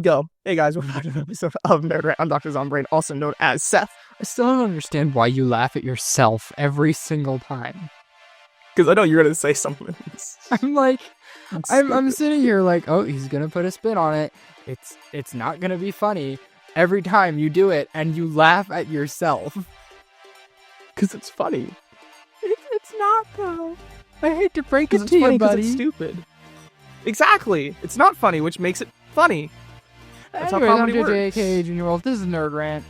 Go. Hey guys, welcome back to another episode of Nerdrant. I'm Dr. Zombrain, also known as Seth. I still don't understand why you laugh at yourself every single time. Because I know you're gonna say something. I'm like, I'm sitting here like, oh, he's gonna put a spin on it. It's not gonna be funny every time you do it, and you laugh at yourself. Because it's funny. It's not though. I hate to break it It's to you, funny because buddy. it's stupid. Exactly. It's not funny, which makes it funny. That's Anyways, how I'm comedy works. JJK Junior Wolf. This is Nerdrant.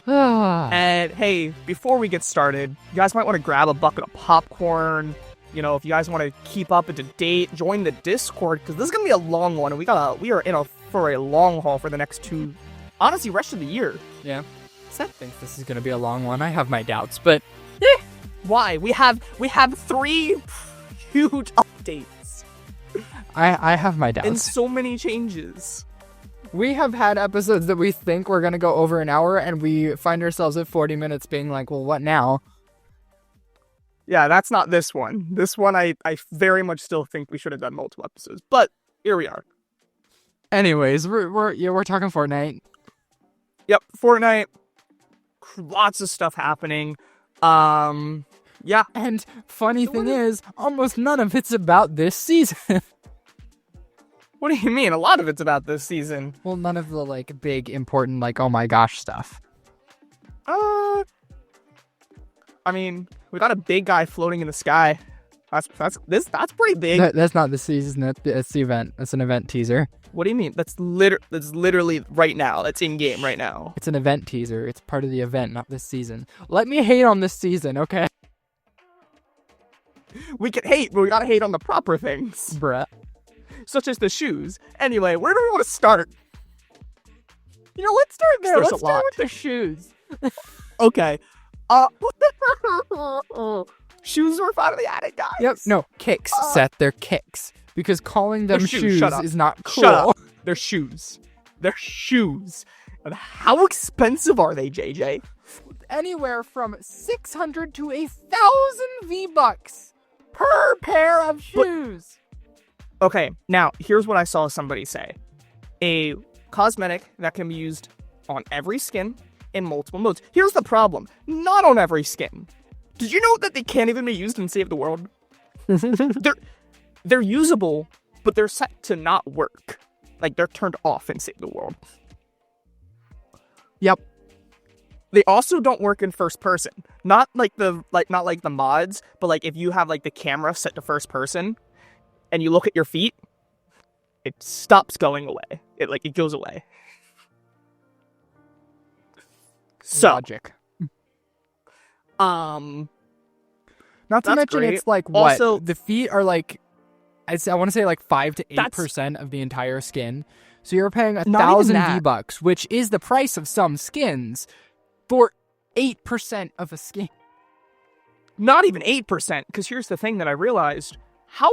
And hey, before we get started, you guys might want to grab a bucket of popcorn. You know, if you guys want to keep up to date, join the Discord, because this is gonna be a long one, and we are for a long haul for the next honestly, rest of the year. Yeah. Seth thinks this is gonna be a long one. I have my doubts, but Why? We have 3 huge updates I have my doubts. and so many changes. We have had episodes that we think we're going to go over an hour, and we find ourselves at 40 minutes being like, well, what now? Yeah, that's not this one. This one, I very much still think we should have done multiple episodes, but here we are. Anyways, we're talking Fortnite. Yep, Fortnite. Lots of stuff happening. Yeah. And funny thing is, almost none of it's about this season. What do you mean? A lot of it's about this season. Well, none of the, like, big, important, like, oh my gosh stuff. I mean, we got a big guy floating in the sky. That's pretty big. That's not the season, it's the event. It's an event teaser. What do you mean? That's literally right now. That's in game right now. It's an event teaser. It's part of the event, not this season. Let me hate on this season, okay? We can hate, but we gotta hate on the proper things, Bruh. such as the shoes. Anyway, where do we want to start? You know, let's start there. There's Let's a start lot. with the shoes. Okay. Shoes were finally added, guys. Yep. No, kicks, Seth. They're kicks. Because calling them They're shoes. shoes Shut up. is not cool. Shut up. They're shoes. They're shoes. And how expensive are they, JJ? Anywhere from 600 to 1,000 V-Bucks per pair of shoes. Okay, now, here's what I saw somebody say. A cosmetic that can be used on every skin in multiple modes. Here's the problem. Not on every skin. Did you know that they can't even be used in Save the World? They're usable, but they're set to not work. Like, they're turned off in Save the World. Yep. They also don't work in first person. Not like the mods, but like if you have like the camera set to first person and you look at your feet, it stops going away. It goes away. So, Logic. not Not to mention, great. it's like, what? Also, The feet are like, I want to say like 5 to 8% of the entire skin. So you're paying 1,000 that. V-Bucks, which is the price of some skins, for 8% of a skin. not even 8%, because here's the thing that I realized. How,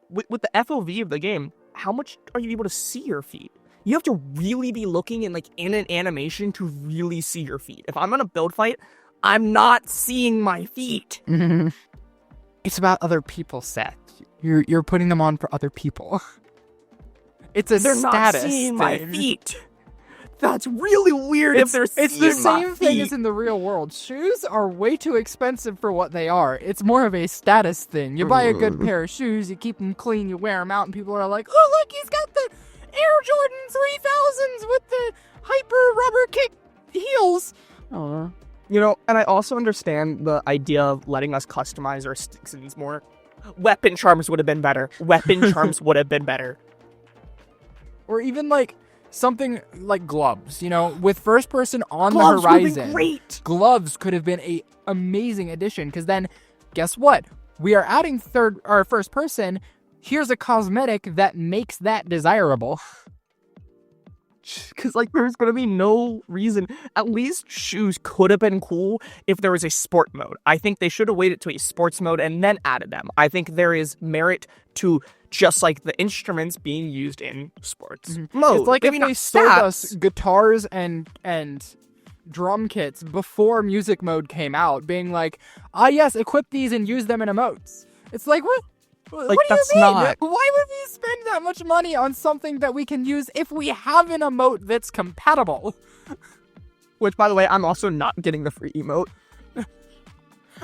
with the FOV of the game, how much are you able to see your feet? You have to really be looking in an animation to really see your feet. If I'm on a build fight, I'm not seeing my feet. It's about other people, Seth. You're putting them on for other people. It's a They're not status seeing thing. my feet. That's really weird if they're seeing It's the my same thing feet. as in the real world. Shoes are way too expensive for what they are. It's more of a status thing. You buy a good pair of shoes, you keep them clean, you wear them out, and people are like, oh, look, he's got the Air Jordan 3000s with the hyper rubber kick heels. You know, and I also understand the idea of letting us customize our skins more. Weapon charms would have been better. Weapon charms would have been better. Or even like something like gloves, you know, with first person on Gloves the would have horizon. been great. Gloves could have been a amazing addition, because then guess what? We are adding first person. Here's a cosmetic that makes that desirable. Because, there's going to be no reason. At least shoes could have been cool if there was a sport mode. I think they should have waited to a sports mode and then added them. I think there is merit to just like the instruments being used in sports mode. It's like Maybe if not they sold stats. us guitars and drum kits before music mode came out, being like, yes, equip these and use them in emotes. It's like, what What Like, do that's you mean? not- Why would we spend that much money on something that we can use if we have an emote that's compatible? Which, by the way, I'm also not getting the free emote.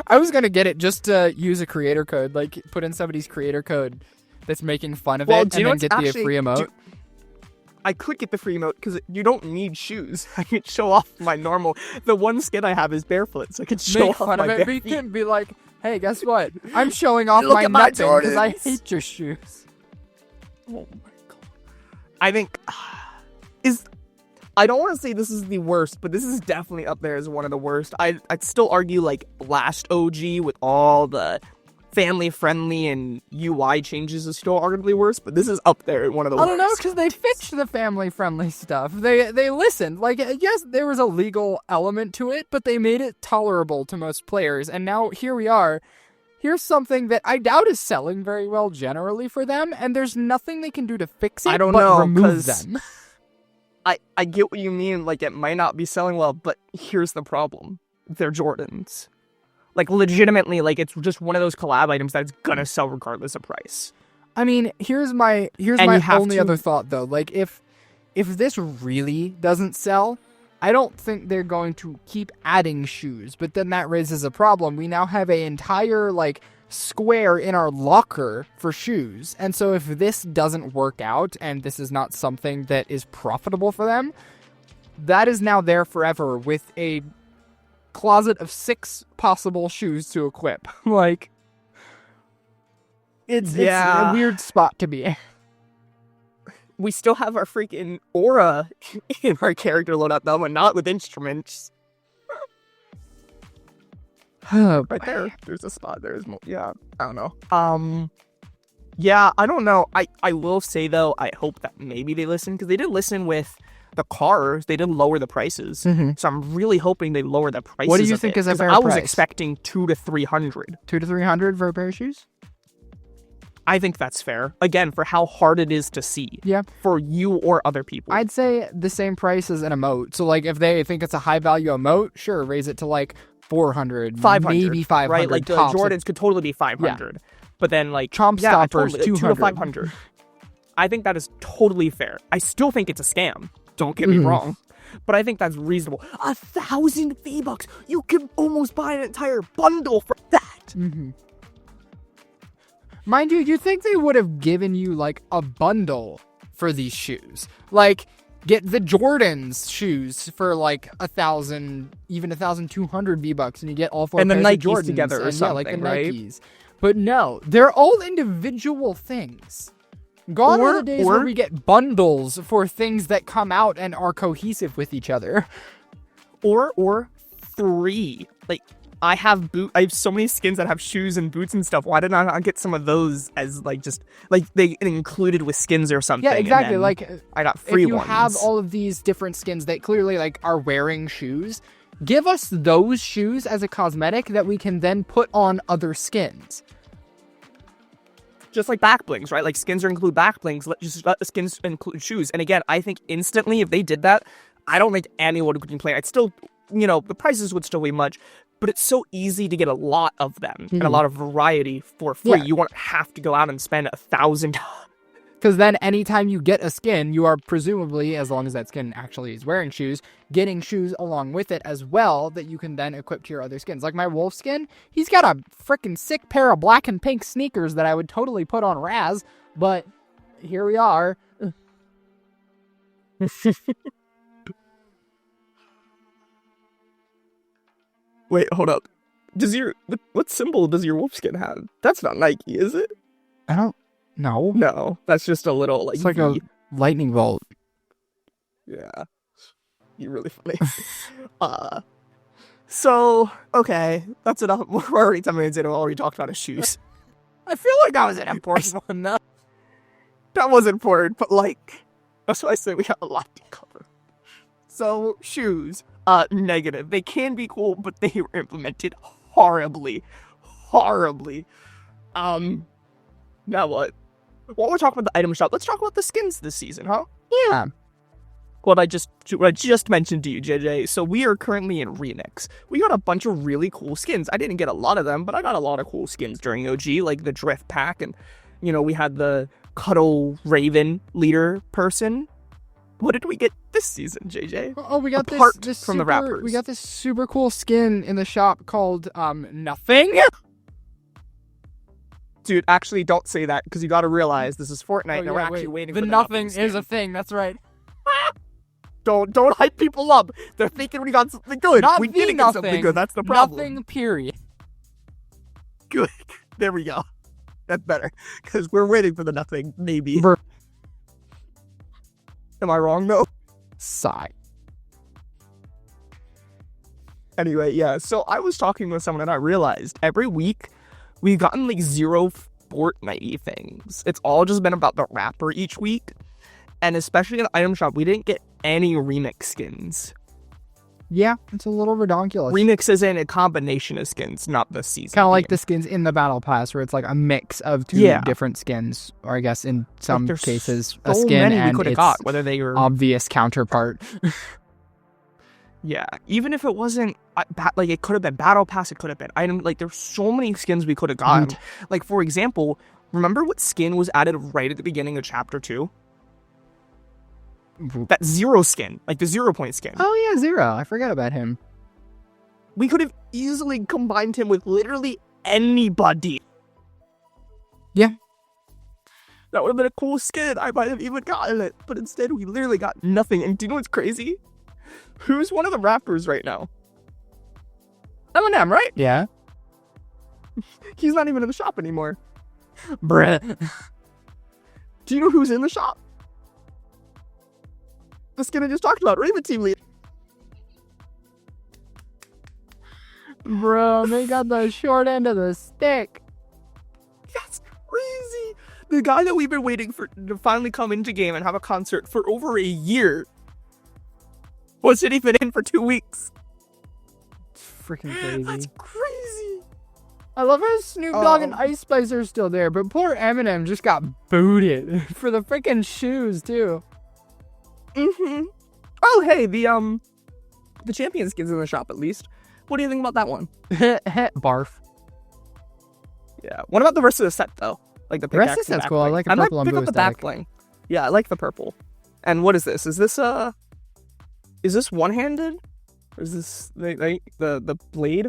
I was gonna get it just to use a creator code, like put in somebody's creator code that's making fun of it, and then get the free emote. I could get the free emote because you don't need shoes. I could show off my normal. The one skin I have is barefoot, so I could show Make off fun my of bare it, but you feet. can be like, "Hey, guess what? I'm showing off Look my at my nothing because I Jordans." hate your shoes." Oh my god! I think I don't want to say this is the worst, but this is definitely up there as one of the worst. I'd still argue like last OG with all the family friendly and UI changes is still arguably worse, but this is up there at one of the worst. I don't know, because they fixed the family-friendly stuff. They listened. Like, yes, there was a legal element to it, but they made it tolerable to most players. And now here we are. Here's something that I doubt is selling very well generally for them, and there's nothing they can do to fix it. I don't but know, remove 'cause them. I get what you mean. Like, it might not be selling well, but here's the problem: they're Jordans. Like, legitimately, like, it's just one of those collab items that's gonna sell regardless of price. I mean, here's my only other thought though. Like, if this really doesn't sell, I don't think they're going to keep adding shoes. But then that raises a problem. We now have an entire like square in our locker for shoes, and so if this doesn't work out and this is not something that is profitable for them, that is now there forever with a closet of 6 possible shoes to equip. Like, it's a weird spot to be. We still have our freaking aura in our character loadout though, and not with instruments. Right there. There's a spot. There's more. Yeah, I don't know. Yeah, I don't know. I will say though, I hope that maybe they listen, because they did listen with the cars. They did lower the prices. So I'm really hoping they lower the prices. What do you a think bit, is a 'cause fair I was price? expecting 200 to 300. 200 to 300 for a pair of shoes? I think that's fair. Again, for how hard it is to see. Yeah. For you or other people. I'd say the same price as an emote. So, like, if they think it's a high-value emote, sure, raise it to, like, 400, 500, maybe 500 right? Like, the tops. Jordans could totally be 500. But then, like, Chomp yeah, Stoppers, totally, 2 to 200. 500. I think that is totally fair. I still think it's a scam. Don't get me wrong. But I think that's reasonable. 1,000 V-Bucks. You can almost buy an entire bundle for that. Mind you, you'd think they would have given you, like, a bundle for these shoes. Like, get the Jordans shoes for, like, 1,000, even 1,200 V-Bucks, and you get all 4 And the pairs Nikes of Jordans together or and, yeah, like the something, right? Nikes. But no, they're all individual things. Gone are the days where we get bundles for things that come out and are cohesive with each other. Or 3. Like, I have so many skins that have shoes and boots and stuff. Why did I not get some of those as, like, just, like, they included with skins or something? Yeah, exactly. And then Like, I got free if you ones. have all of these different skins that clearly, like, are wearing shoes, give us those shoes as a cosmetic that we can then put on other skins. Just like back blings, right? Like, skins include back blings. Just let the skins include shoes. And again, I think instantly, if they did that, I don't think anyone would complain. I'd still, the prices would still be much, but it's so easy to get a lot of them and a lot of variety for free. Yeah. You won't have to go out and spend $1,000. Because then anytime you get a skin, you are presumably, as long as that skin actually is wearing shoes, getting shoes along with it as well that you can then equip to your other skins. Like my wolf skin, he's got a freaking sick pair of black and pink sneakers that I would totally put on Raz, but here we are. Wait, hold up. What symbol does your wolf skin have? That's not Nike, is it? I don't know. No, that's just a little, like, It's like a lightning bolt. Yeah. You're really funny. So, okay. That's enough. We're already 10 minutes in and we already talked about his shoes. I feel like that was an important one, though. That was important, but, like, that's why I say we got a lot to cover. So, shoes. Negative. They can be cool, but they were implemented horribly. Horribly. Now what? While we're talking about the item shop, let's talk about the skins this season, huh? Yeah. What I just mentioned to you, JJ. So we are currently in Remix. We got a bunch of really cool skins. I didn't get a lot of them, but I got a lot of cool skins during OG, like the Drift Pack and we had the Cuddle Raven leader person. What did we get this season, JJ? Oh, we got Apart this from the rappers. We got this super cool skin in the shop called Nothing. Dude, actually, don't say that, because you got to realize this is Fortnite, and we're actually waiting for the Nothing skin. is a thing. That's right. Don't hype people up. They're thinking we got something good. Not we the didn't get something Nothing. good. That's the problem. Nothing. Period. Good. There we go. That's better, because we're waiting for the Nothing. Maybe. Am I wrong though? Sigh. Anyway, yeah. So I was talking with someone, and I realized every week we've gotten like 0 Fortnite things. It's all just been about the rapper each week. And especially in the item shop, we didn't get any remix skins. Yeah, it's a little redonkulous. Remix is in a combination of skins, not the season. Kind of like the skins in the battle pass, where it's like a mix of two different skins, or I guess in some cases a skin and we could have got, whether they were obvious counterpart. Yeah, even if it wasn't like, it could have been battle pass, it could have been item. Like, there's so many skins we could have gotten. Like, for example, remember what skin was added right at the beginning of chapter 2? That 0 skin, like the 0 point skin. Oh yeah, 0. I forgot about him. We could have easily combined him with literally anybody. Yeah. That would have been a cool skin. I might have even gotten it. But instead, we literally got nothing. And do you know what's crazy? Who's one of the rappers right now? Eminem, right? Yeah. He's not even in the shop anymore. Bruh. Do you know who's in the shop? The skin I just talked about, Raven Team Leader. Bro, they got the short end of the stick. That's crazy. The guy that we've been waiting for to finally come into game and have a concert for over a year wasn't even in for 2 weeks. It's freaking crazy. That's crazy. I love how Snoop Dogg and Ice Spice are still there, but poor Eminem just got booted for the freaking shoes too. Oh, hey, the champion skin's in the shop at least. What do you think about that one? Barf. Yeah. What about the rest of the set though? Like the rest of the set's cool. I like the purple and blue aesthetic. I might pick up the back bling. Yeah, I like the purple. And what is this? Is this one-handed? Or is this like the blade?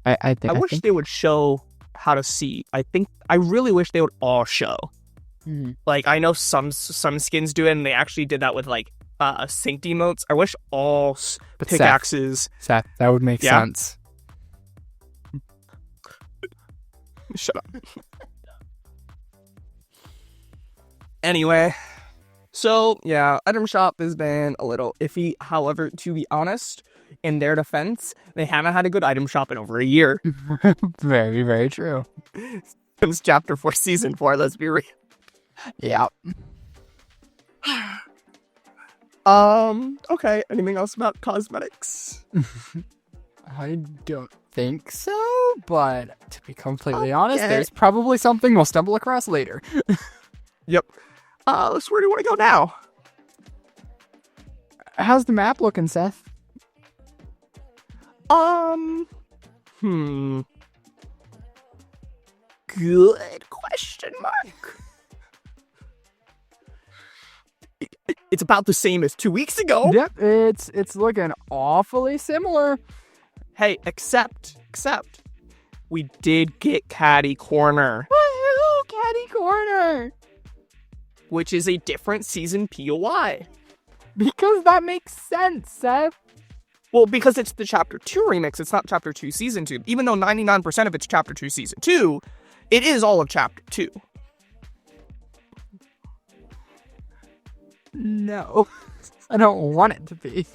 I wish they would show how to see. I really wish they would all show. Like, I know some skins do it, and they actually did that with like synced emotes. I wish all pickaxes. Seth, that would make sense. Shut up. Anyway, so yeah, item shop has been a little iffy. However, to be honest, in their defense, they haven't had a good item shop in over a year. Very, very true. Since chapter 4, season 4, let's be real. Yeah. Okay, anything else about cosmetics? I don't think so, but to be completely honest, there's probably something we'll stumble across later. Yep. So where do you want to go now? How's the map looking, Seth? Good question mark. It's about the same as 2 weeks ago. Yep, it's looking awfully similar. Hey, except we did get Caddy Corner. Woohoo, Caddy Corner! Which is a different season POI. Because that makes sense, Seth. Well, because it's the Chapter 2 remix, it's not Chapter 2 Season 2. Even though 99% of it's Chapter 2 Season 2, it is all of Chapter 2. No. I don't want it to be.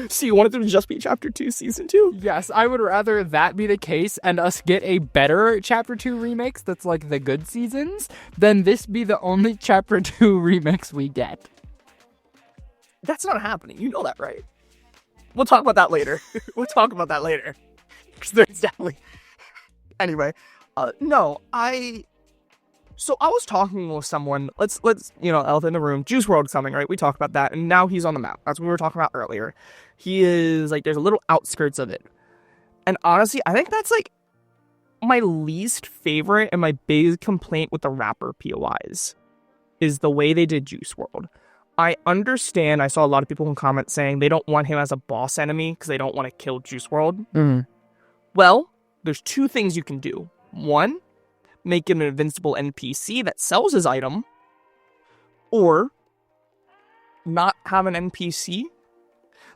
So you want it to just be Chapter 2 Season 2? Yes, I would rather that be the case and us get a better Chapter 2 remix that's like the good seasons than this be the only Chapter 2 remix we get. That's not happening. You know that, right? We'll talk about that later. Because there's definitely... Anyway, no, So I was talking with someone, let's elephant in the room, Juice WRLD's coming, right? We talked about that, and now he's on the map. That's what we were talking about earlier. He is, like, there's a little outskirts of it. And honestly, I think that's, like, my least favorite and my big complaint with the rapper POIs is the way they did Juice World. I understand. I saw a lot of people in comments saying they don't want him as a boss enemy because they don't want to kill Juice World. Mm-hmm. Well, there's two things you can do. One, make him an invincible NPC that sells his item, or not have an NPC.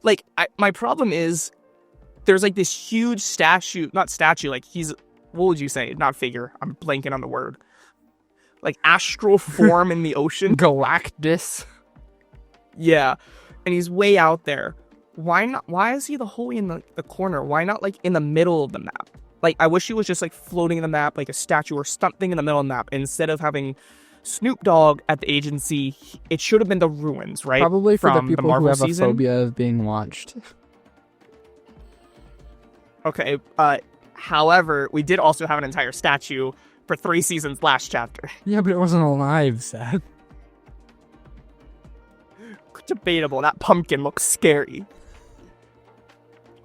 Like, my problem is there's like this huge not statue, like he's, what would you say? Not figure. I'm blanking on the word. Like astral form in the ocean. Galactus. Yeah. And he's way out there. Why not? Why is he the wholly in the corner? Why not like in the middle of the map? Like, I wish he was just like floating in the map like a statue or something in the middle of the map instead of having Snoop Dogg at the agency. It should have been the ruins, right? Probably for From the people Marvel who have season. a phobia of being watched. Okay, however, we did also have an entire statue for 3 seasons last chapter. Yeah, but it wasn't alive, Seth. Debatable. That pumpkin looks scary.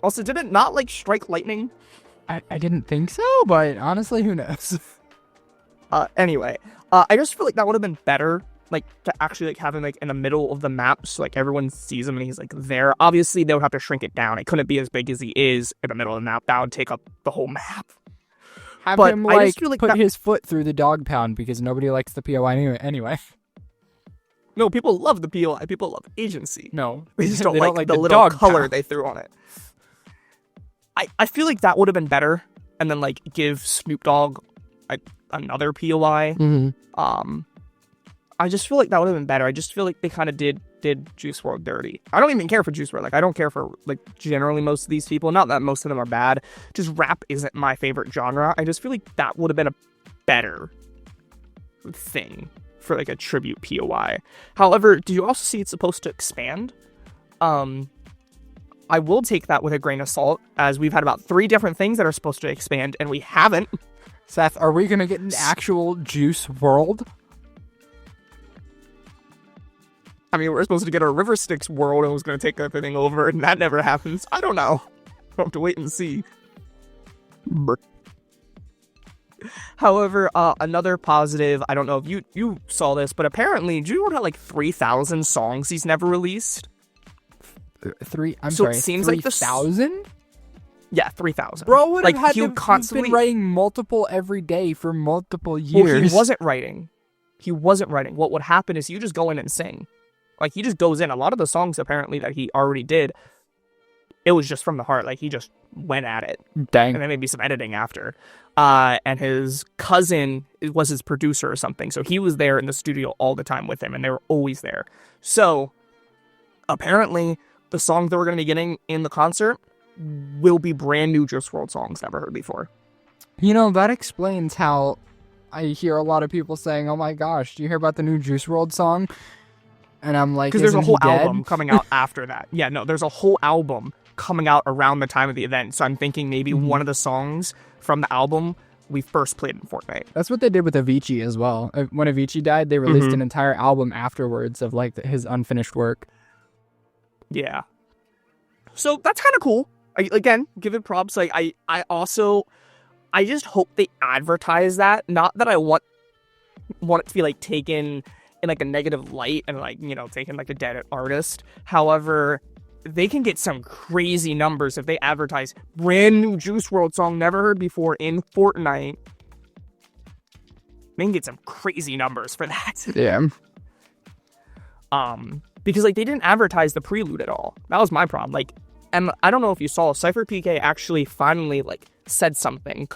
Also, did it not, like, strike lightning? I didn't think so, but honestly, who knows? Anyway, I just feel like that would have been better, like, to actually, like, have him, like, in the middle of the map, so, like, everyone sees him and he's, like, there. Obviously, they would have to shrink it down. It couldn't be as big as he is in the middle of the map. That would take up the whole map. Have But him, I like, just feel like put that- his foot through the dog pound because nobody likes the POI anyway. No, people love the POI. People love agency. No. They just don't They like the little dog color pound. they threw on it. I feel like that would have been better, and then like give Snoop Dogg another POI. Mm-hmm. I just feel like that would have been better. I just feel like they kind of did Juice WRLD dirty. I don't even care for Juice WRLD. Like, I don't care for like generally most of these people. Not that most of them are bad. Just rap isn't my favorite genre. I just feel like that would have been a better thing for like a tribute POI. However, do you also see it's supposed to expand? I will take that with a grain of salt, as we've had about 3 different things that are supposed to expand, and we haven't. Seth, are we going to get an actual Juice WRLD? I mean, we're supposed to get a River Styx world and was going to take everything over, and that never happens. I don't know. We'll have to wait and see. However, another positive, I don't know if you saw this, but apparently Juice WRLD had like 3,000 songs he's never released. I'm So it sorry, seems like 3,000? Yeah, 3,000. Bro would have like, had he to would constantly... been writing multiple every day for multiple years. Well, he wasn't writing. What would happen is you just go in and sing. Like, he just goes in. A lot of the songs, apparently, that he already did, it was just from the heart. Like, he just went at it. Dang. And then maybe some editing after. And his cousin was his producer or something. So he was there in the studio all the time with him, and they were always there. So, apparently, the songs that we're going to be getting in the concert will be brand new Juice WRLD songs never heard before. You know, that explains how I hear a lot of people saying, oh my gosh, do you hear about the new Juice WRLD song? And I'm like, because there's a isn't whole he dead? album coming out after that. Yeah, no, there's a whole album coming out around the time of the event. So I'm thinking maybe one of the songs from the album we first played in Fortnite. That's what they did with Avicii as well. When Avicii died, they released an entire album afterwards of like his unfinished work. Yeah. So that's kind of cool. Again, give it props. Like I just hope they advertise that. Not that I want it to be like taken in like a negative light and like, you know, taken like a dead artist. However, they can get some crazy numbers if they advertise brand new Juice WRLD song never heard before in Fortnite. They can get some crazy numbers for that. Yeah. Because like they didn't advertise the prelude at all. That was my problem. Like, and I don't know if you saw, Cypher PK actually finally like said something,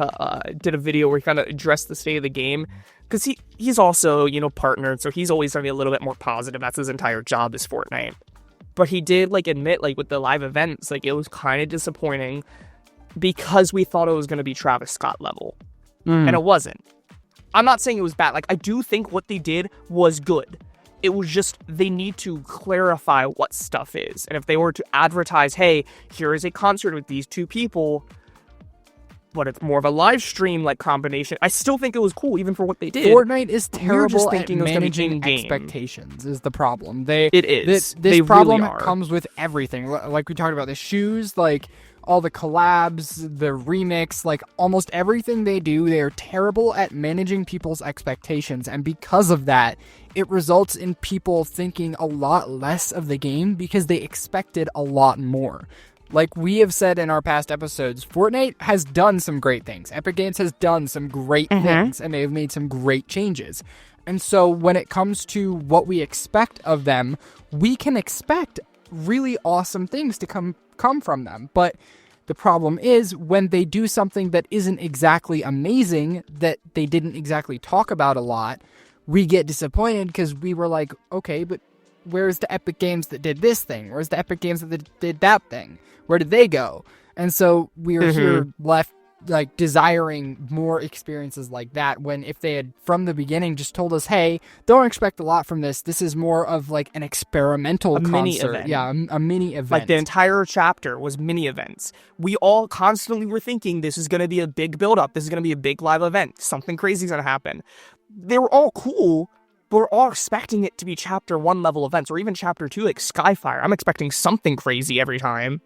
did a video where he kind of addressed the state of the game, because he's also, you know, partnered, so he's always gonna be a little bit more positive. That's his entire job is Fortnite. But he did like admit, like with the live events, like it was kind of disappointing because we thought it was gonna be Travis Scott level, and it wasn't. I'm not saying it was bad. Like, I do think what they did was good. It was just, they need to clarify what stuff is. And if they were to advertise, hey, here is a concert with these 2 people, but it's more of a live stream like combination, I still think it was cool, even for what they did. Fortnite is terrible just at thinking it was gonna be managing in-game. expectations is the problem. It is. This They problem really are. comes with everything. Like we talked about, the shoes, like all the collabs, the remix, like almost everything they do, they are terrible at managing people's expectations. And because of that, it results in people thinking a lot less of the game because they expected a lot more. Like we have said in our past episodes, Fortnite has done some great things. Epic Games has done some great things, and they've made some great changes. And so when it comes to what we expect of them, we can expect really awesome things to come from them. But the problem is when they do something that isn't exactly amazing, that they didn't exactly talk about a lot, we get disappointed because we were like, okay, but where's the Epic Games that did this thing? Where's the Epic Games that did that thing? Where did they go? And so we're here left like desiring more experiences like that, when if they had from the beginning just told us, hey, don't expect a lot from this. This is more of like an experimental concert. Mini event. Yeah, a mini event. Like the entire chapter was mini events. We all constantly were thinking this is going to be a big build-up. This is going to be a big live event. Something crazy is going to happen. They were all cool, but we're all expecting it to be chapter 1 level events, or even chapter 2, like Skyfire. I'm expecting something crazy every time.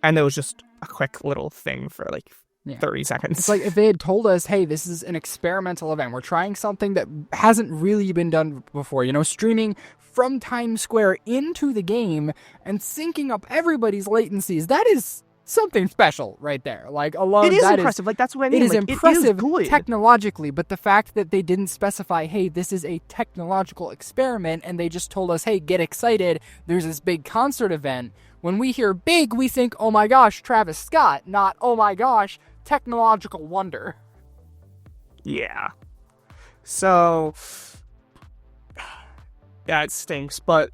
And it was just a quick little thing for like 30 seconds. It's like if they had told us, hey, this is an experimental event. We're trying something that hasn't really been done before. You know, streaming from Times Square into the game and syncing up everybody's latencies. That is something special right there. Like alone, it is that impressive. Like that's what I mean. It is like, impressive it is technologically, but the fact that they didn't specify, hey, this is a technological experiment, and they just told us, hey, get excited. There's this big concert event. When we hear big, we think, oh my gosh, Travis Scott, not, oh my gosh, technological wonder. Yeah. So, yeah, it stinks, but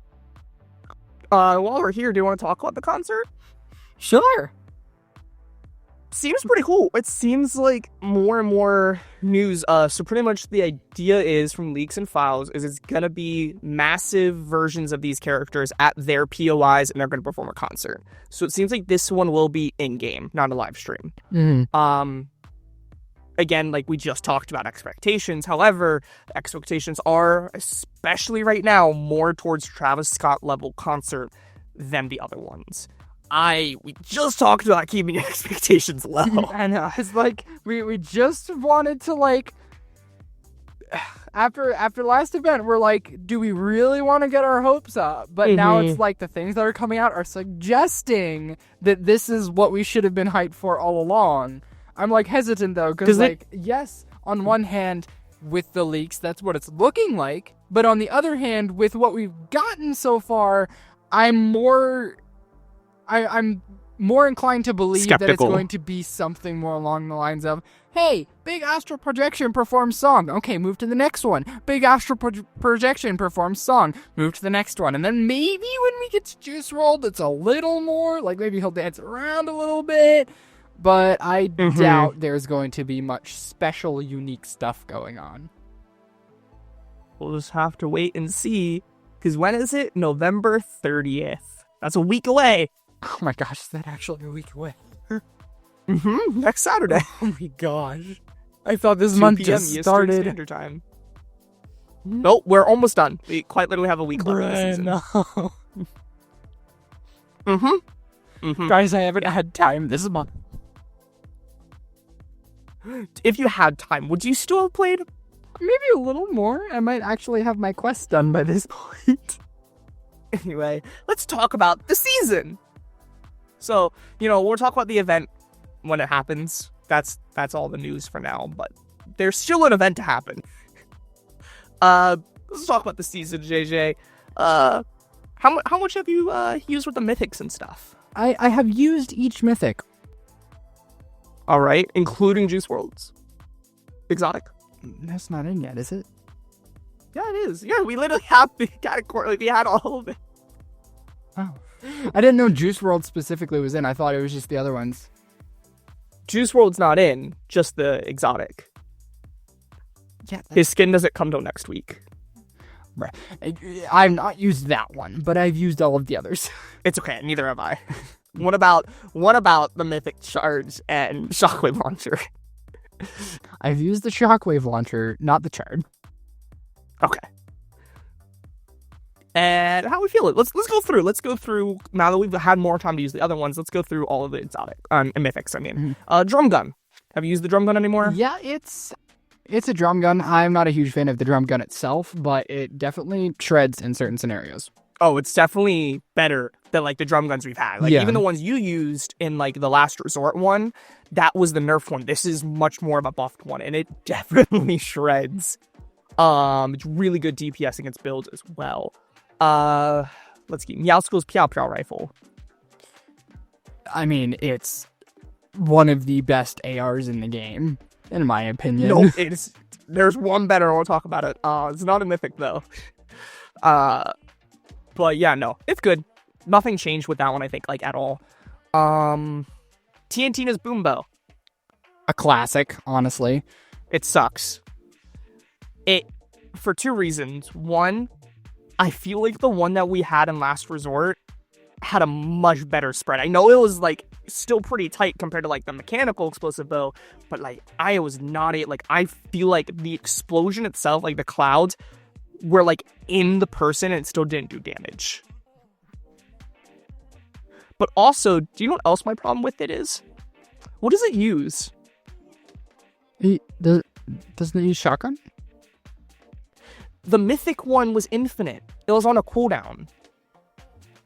while we're here, do you want to talk about the concert? Sure. Seems pretty cool. It seems like more and more news. So pretty much the idea is, from leaks and files, is it's gonna be massive versions of these characters at their POIs, and they're gonna perform a concert. So it seems like this one will be in-game, not a live stream. Again, like we just talked about expectations. However, expectations are, especially right now, more towards Travis Scott level concert than the other ones. We just talked about keeping expectations low. I know. It's like we just wanted to like after last event, we're like, do we really want to get our hopes up? But now it's like the things that are coming out are suggesting that this is what we should have been hyped for all along. I'm like hesitant though, because like yes, on one hand, with the leaks, that's what it's looking like. But on the other hand, with what we've gotten so far, I'm more inclined to believe skeptical. that it's going to be something more along the lines of, hey, big astral projection performs song. Okay, move to the next one. Big astral projection performs song. Move to the next one. And then maybe when we get to Juice WRLD, it's a little more, like maybe he'll dance around a little bit. But I doubt there's going to be much special, unique stuff going on. We'll just have to wait and see. Because when is it? November 30th. That's a week away. Oh my gosh, is that actually a week away? Next Saturday. Oh my gosh. I thought this month just started. Eastern Standard Time. Nope, we're almost done. We quite literally have a week left of the season. No. Guys, I haven't had time this month. If you had time, would you still have played? Maybe a little more. I might actually have my quest done by this point. Anyway, let's talk about the season. So, we'll talk about the event when it happens. That's all the news for now, but there's still an event to happen. Let's talk about the season, JJ. How much have you used with the mythics and stuff? I have used each mythic. All right, including Juice WRLD's exotic. That's not in yet, is it? Yeah, it is. Yeah, we literally have the category. Like, we had all of it. Oh. I didn't know Juice WRLD specifically was in. I thought it was just the other ones. Juice WRLD's not in, just the exotic. Yeah, his skin doesn't come till next week. Right. I've not used that one, but I've used all of the others. It's okay, neither have I. What about the Mythic Charge and Shockwave Launcher? I've used the Shockwave Launcher, not the Chard. Okay. And how we feel it. Let's go through. Let's go through, now that we've had more time to use the other ones, let's go through all of the exotic mythics, I mean. Drum gun. Have you used the drum gun anymore? Yeah, it's a drum gun. I'm not a huge fan of the drum gun itself, but it definitely shreds in certain scenarios. Oh, it's definitely better than like the drum guns we've had. Like even the ones you used in like the last resort one, that was the nerfed one. This is much more of a buffed one, and it definitely shreds. It's really good DPS against builds as well. Let's get Meowskull's Piao Piao rifle. I mean, it's one of the best ARs in the game, in my opinion. No, it's there's one better, and we'll talk about it. It's not a mythic though. But yeah, no, it's good. Nothing changed with that one, I think, like at all. TNTina's Boombo. A classic, honestly. It sucks. It for two reasons. One, I feel like the one that we had in Last Resort had a much better spread. I know it was like still pretty tight compared to like the mechanical explosive bow, but like I was not like I feel like the explosion itself, like the clouds, were like in the person and it still didn't do damage. But also, do you know what else my problem with it is? What does it use? Doesn't it use shotgun? The mythic one was infinite. It was on a cooldown.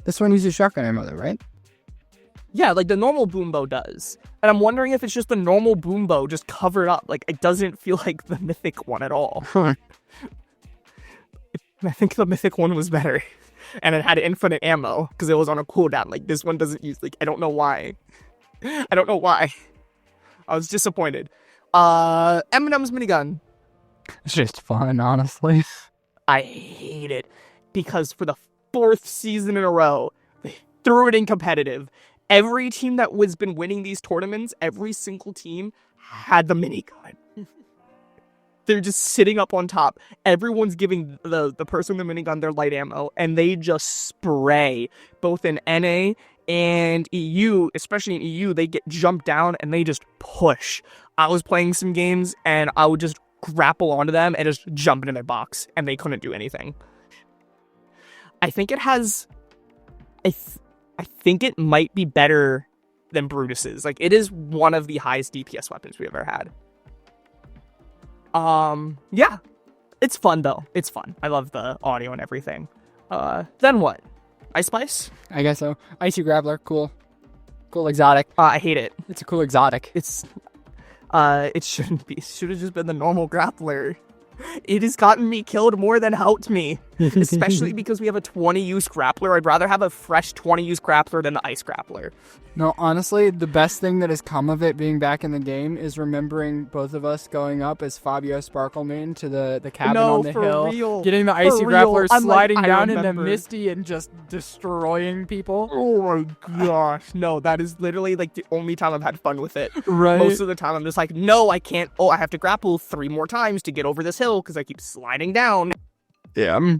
This one uses shotgun ammo though, right? Yeah, like the normal boombo does. And I'm wondering if it's just the normal boombo just covered up. Like, it doesn't feel like the mythic one at all. I think the mythic one was better. And it had infinite ammo because it was on a cooldown. Like, this one doesn't use, like, I don't know why. I don't know why. I was disappointed. Eminem's minigun. It's just fun, honestly. I hate it because for the 4th season in a row, they threw it in competitive. Every team that was been winning these tournaments, every single team had the minigun. They're just sitting up on top. Everyone's giving the person with the minigun their light ammo, and they just spray. Both in NA and EU, especially in EU, they get jumped down and they just push. I was playing some games, and I would just grapple onto them and just jump into their box, and they couldn't do anything. I think it has... I think it might be better than Brutus's. Like, it is one of the highest DPS weapons we've ever had. Yeah. It's fun, though. It's fun. I love the audio and everything. Then what? Ice Spice? I guess so. Icy Grappler, cool. Cool exotic. I hate it. It's a cool exotic. It shouldn't be. It should have just been the normal grappler. It has gotten me killed more than helped me. Especially because we have a 20-use grappler. I'd rather have a fresh 20-use grappler than the ice grappler. No, honestly, the best thing that has come of it being back in the game is remembering both of us going up as Fabio Sparkleman to the cabin on the hill. Real. Getting the icy For real. grappler, I'm sliding like, down remember. into Misty and just destroying people. Oh my gosh. No, that is literally like the only time I've had fun with it. Right. Most of the time I'm just like, no, I can't. Oh, I have to grapple 3 more times to get over this hill because I keep sliding down. Yeah.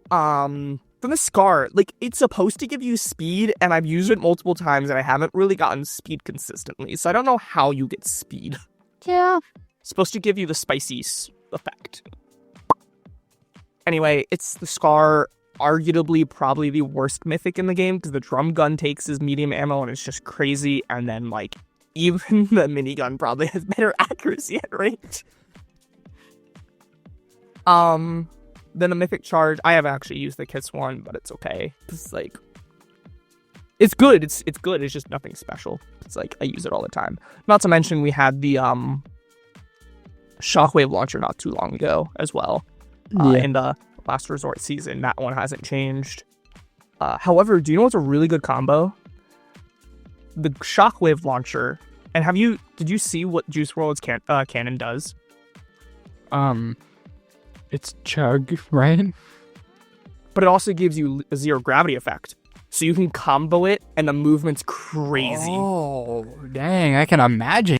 From the Scar, like, it's supposed to give you speed, and I've used it multiple times, and I haven't really gotten speed consistently, so I don't know how you get speed. Yeah. It's supposed to give you the spicy effect. Anyway, it's the Scar, arguably probably the worst mythic in the game, because the drum gun takes his medium ammo, and it's just crazy, and then, like, even the minigun probably has better accuracy at range. Then the Mythic Charge, I have actually used the Kiss one, but it's okay. It's like, it's good. It's good. It's just nothing special. It's like, I use it all the time. Not to mention, we had the Shockwave launcher not too long ago as well. In the Last Resort season. That one hasn't changed. However, do you know what's a really good combo? The Shockwave launcher. And did you see what Juice WRLD's cannon does? It's chug, right? But it also gives you a 0 gravity effect. So you can combo it, and the movement's crazy. Oh, dang, I can imagine.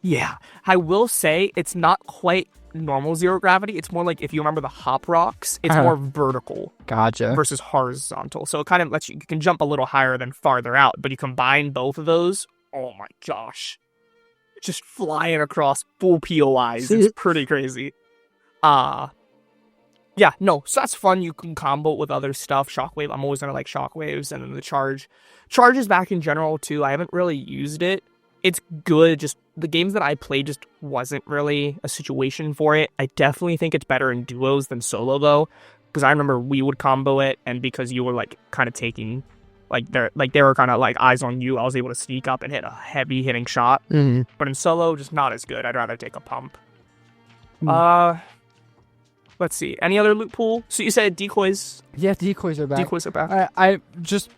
Yeah. I will say, it's not quite normal 0 gravity. It's more like, if you remember the hop rocks, it's more vertical. Gotcha. Versus horizontal. So it kind of lets you can jump a little higher than farther out. But you combine both of those, oh my gosh. Just flying across full POIs. It's pretty crazy. You Yeah, no, so that's fun. You can combo it with other stuff. Shockwave, I'm always gonna like shockwaves, and then the charge. Charge is back in general too. I haven't really used it. It's good, just the games that I played just wasn't really a situation for it. I definitely think it's better in duos than solo though, because I remember we would combo it, and because you were like kind of taking, they were kind of like eyes on you, I was able to sneak up and hit a heavy hitting shot. Mm-hmm. But in solo, just not as good. I'd rather take a pump. Let's see. Any other loot pool? So you said decoys. Yeah, decoys are back. Decoys are back. I just,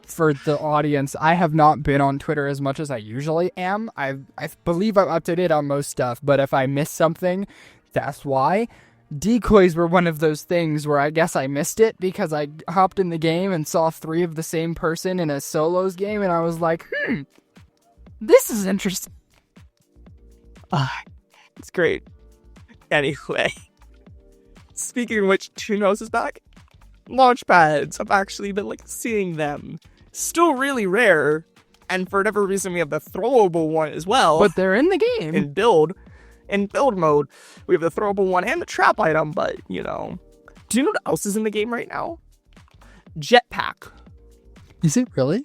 for the audience, I have not been on Twitter as much as I usually am. I believe I'm up to date on most stuff, but if I miss something, that's why. Decoys were one of those things where I guess I missed it because I hopped in the game and saw 3 of the same person in a solos game, and I was like, this is interesting. It's great. Anyway. Speaking of which, Tunos is back. Launch pads. I've actually been like seeing them. Still really rare. And for whatever reason, we have the throwable one as well. But they're in the game. In build mode, we have the throwable one and the trap item, but you know. Do you know what else is in the game right now? Jetpack. Is it really?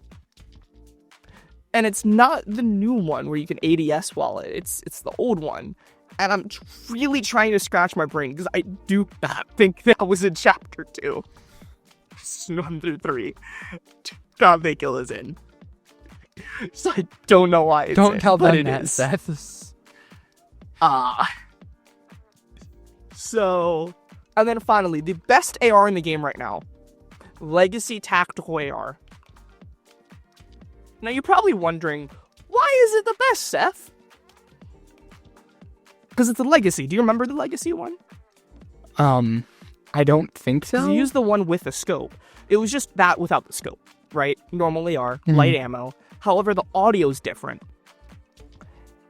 And it's not the new one where you can ADS wallet. It's the old one. And I'm really trying to scratch my brain because I do not think that was in chapter 2. 1 through 3. Do not think it was in. So I don't know why it's Don't in, tell but them it that, is. Seth. So, and then finally, the best AR in the game right now. Legacy Tactical AR. Now you're probably wondering, why is it the best, Seth? Because it's a Legacy. Do you remember the Legacy one? I don't think so. Because you use the one with the scope. It was just that without the scope, right? Normal AR, light ammo. However, the audio's different.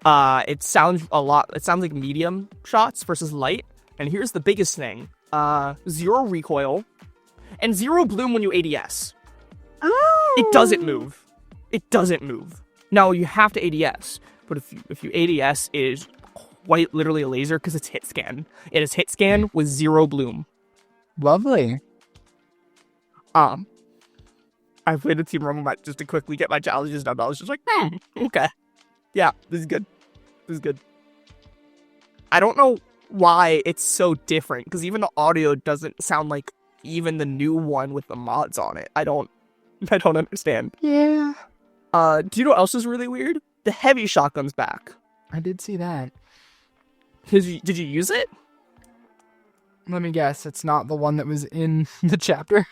It sounds like medium shots versus light. And here's the biggest thing. 0 recoil. And 0 bloom when you ADS. Oh! It doesn't move. It doesn't move. Now, you have to ADS. But if you ADS, it is quite literally a laser because it's hit scan. It is hit scan with 0 bloom. Lovely. I played a team rumble match just to quickly get my challenges done. I was just like, okay. Yeah, this is good. This is good. I don't know why it's so different, because even the audio doesn't sound like even the new one with the mods on it. I don't understand. Yeah. Do you know what else is really weird? The heavy shotgun's back. I did see that. Did you use it? Let me guess, it's not the one that was in the chapter?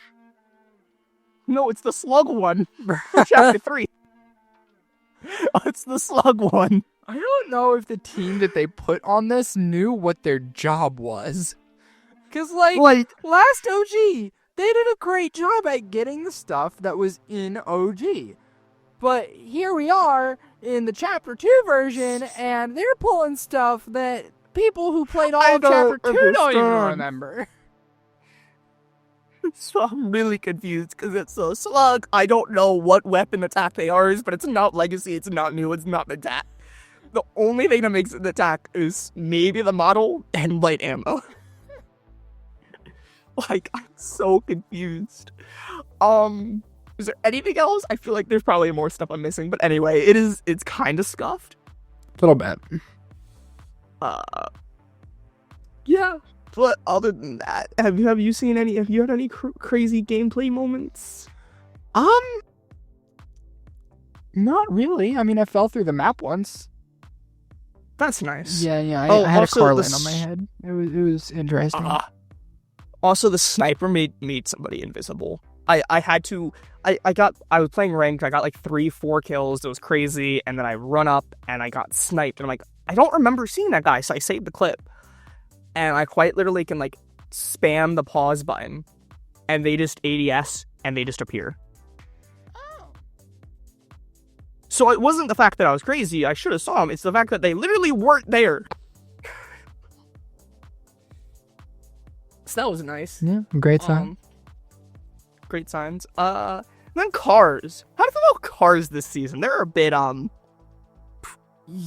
No, it's the slug one. Chapter 3. It's the slug one. I don't know if the team that they put on this knew what their job was. Because, like, last OG, they did a great job at getting the stuff that was in OG. But here we are in the Chapter 2 version, and they're pulling stuff that people who played all of Chapter 2 don't even remember. So I'm really confused because it's a slug. I don't know what weapon attack they are, but it's not legacy, it's not new, it's not an attack. The only thing that makes it an attack is maybe the model and light ammo. Like, I'm so confused. Is there anything else? I feel like there's probably more stuff I'm missing, but anyway, it's kind of scuffed. A little bit. Yeah. But other than that, have you had any crazy gameplay moments? Not really. I mean, I fell through the map once. That's nice. Yeah. I had a car land on my head. It was interesting. Also, the sniper made somebody invisible. I was playing ranked. I got like 3-4 kills. It was crazy. And then I run up and I got sniped. And I'm like, I don't remember seeing that guy. So I saved the clip. And I quite literally can like spam the pause button. And they just ADS and they just appear. Oh. So it wasn't the fact that I was crazy. I should have saw them. It's the fact that they literally weren't there. So that was nice. Yeah, great sign. Great signs. Then cars. How do you feel about cars this season? They're a bit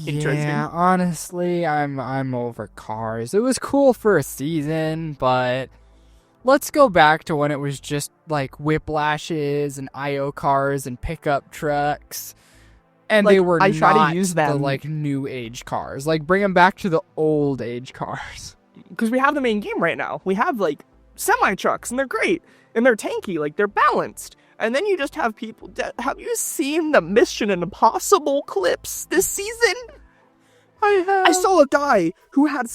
interesting. Yeah, honestly, I'm over cars. It was cool for a season, but let's go back to when it was just like whiplashes and IO cars and pickup trucks. And Like, they were I try to not use the them. like new age cars. Like bring them back to the old age cars. Because we have them in game right now. We have like semi trucks, and they're great, and they're tanky, like they're balanced. And then you just have people. Have you seen the Mission Impossible clips this season? I saw a guy who had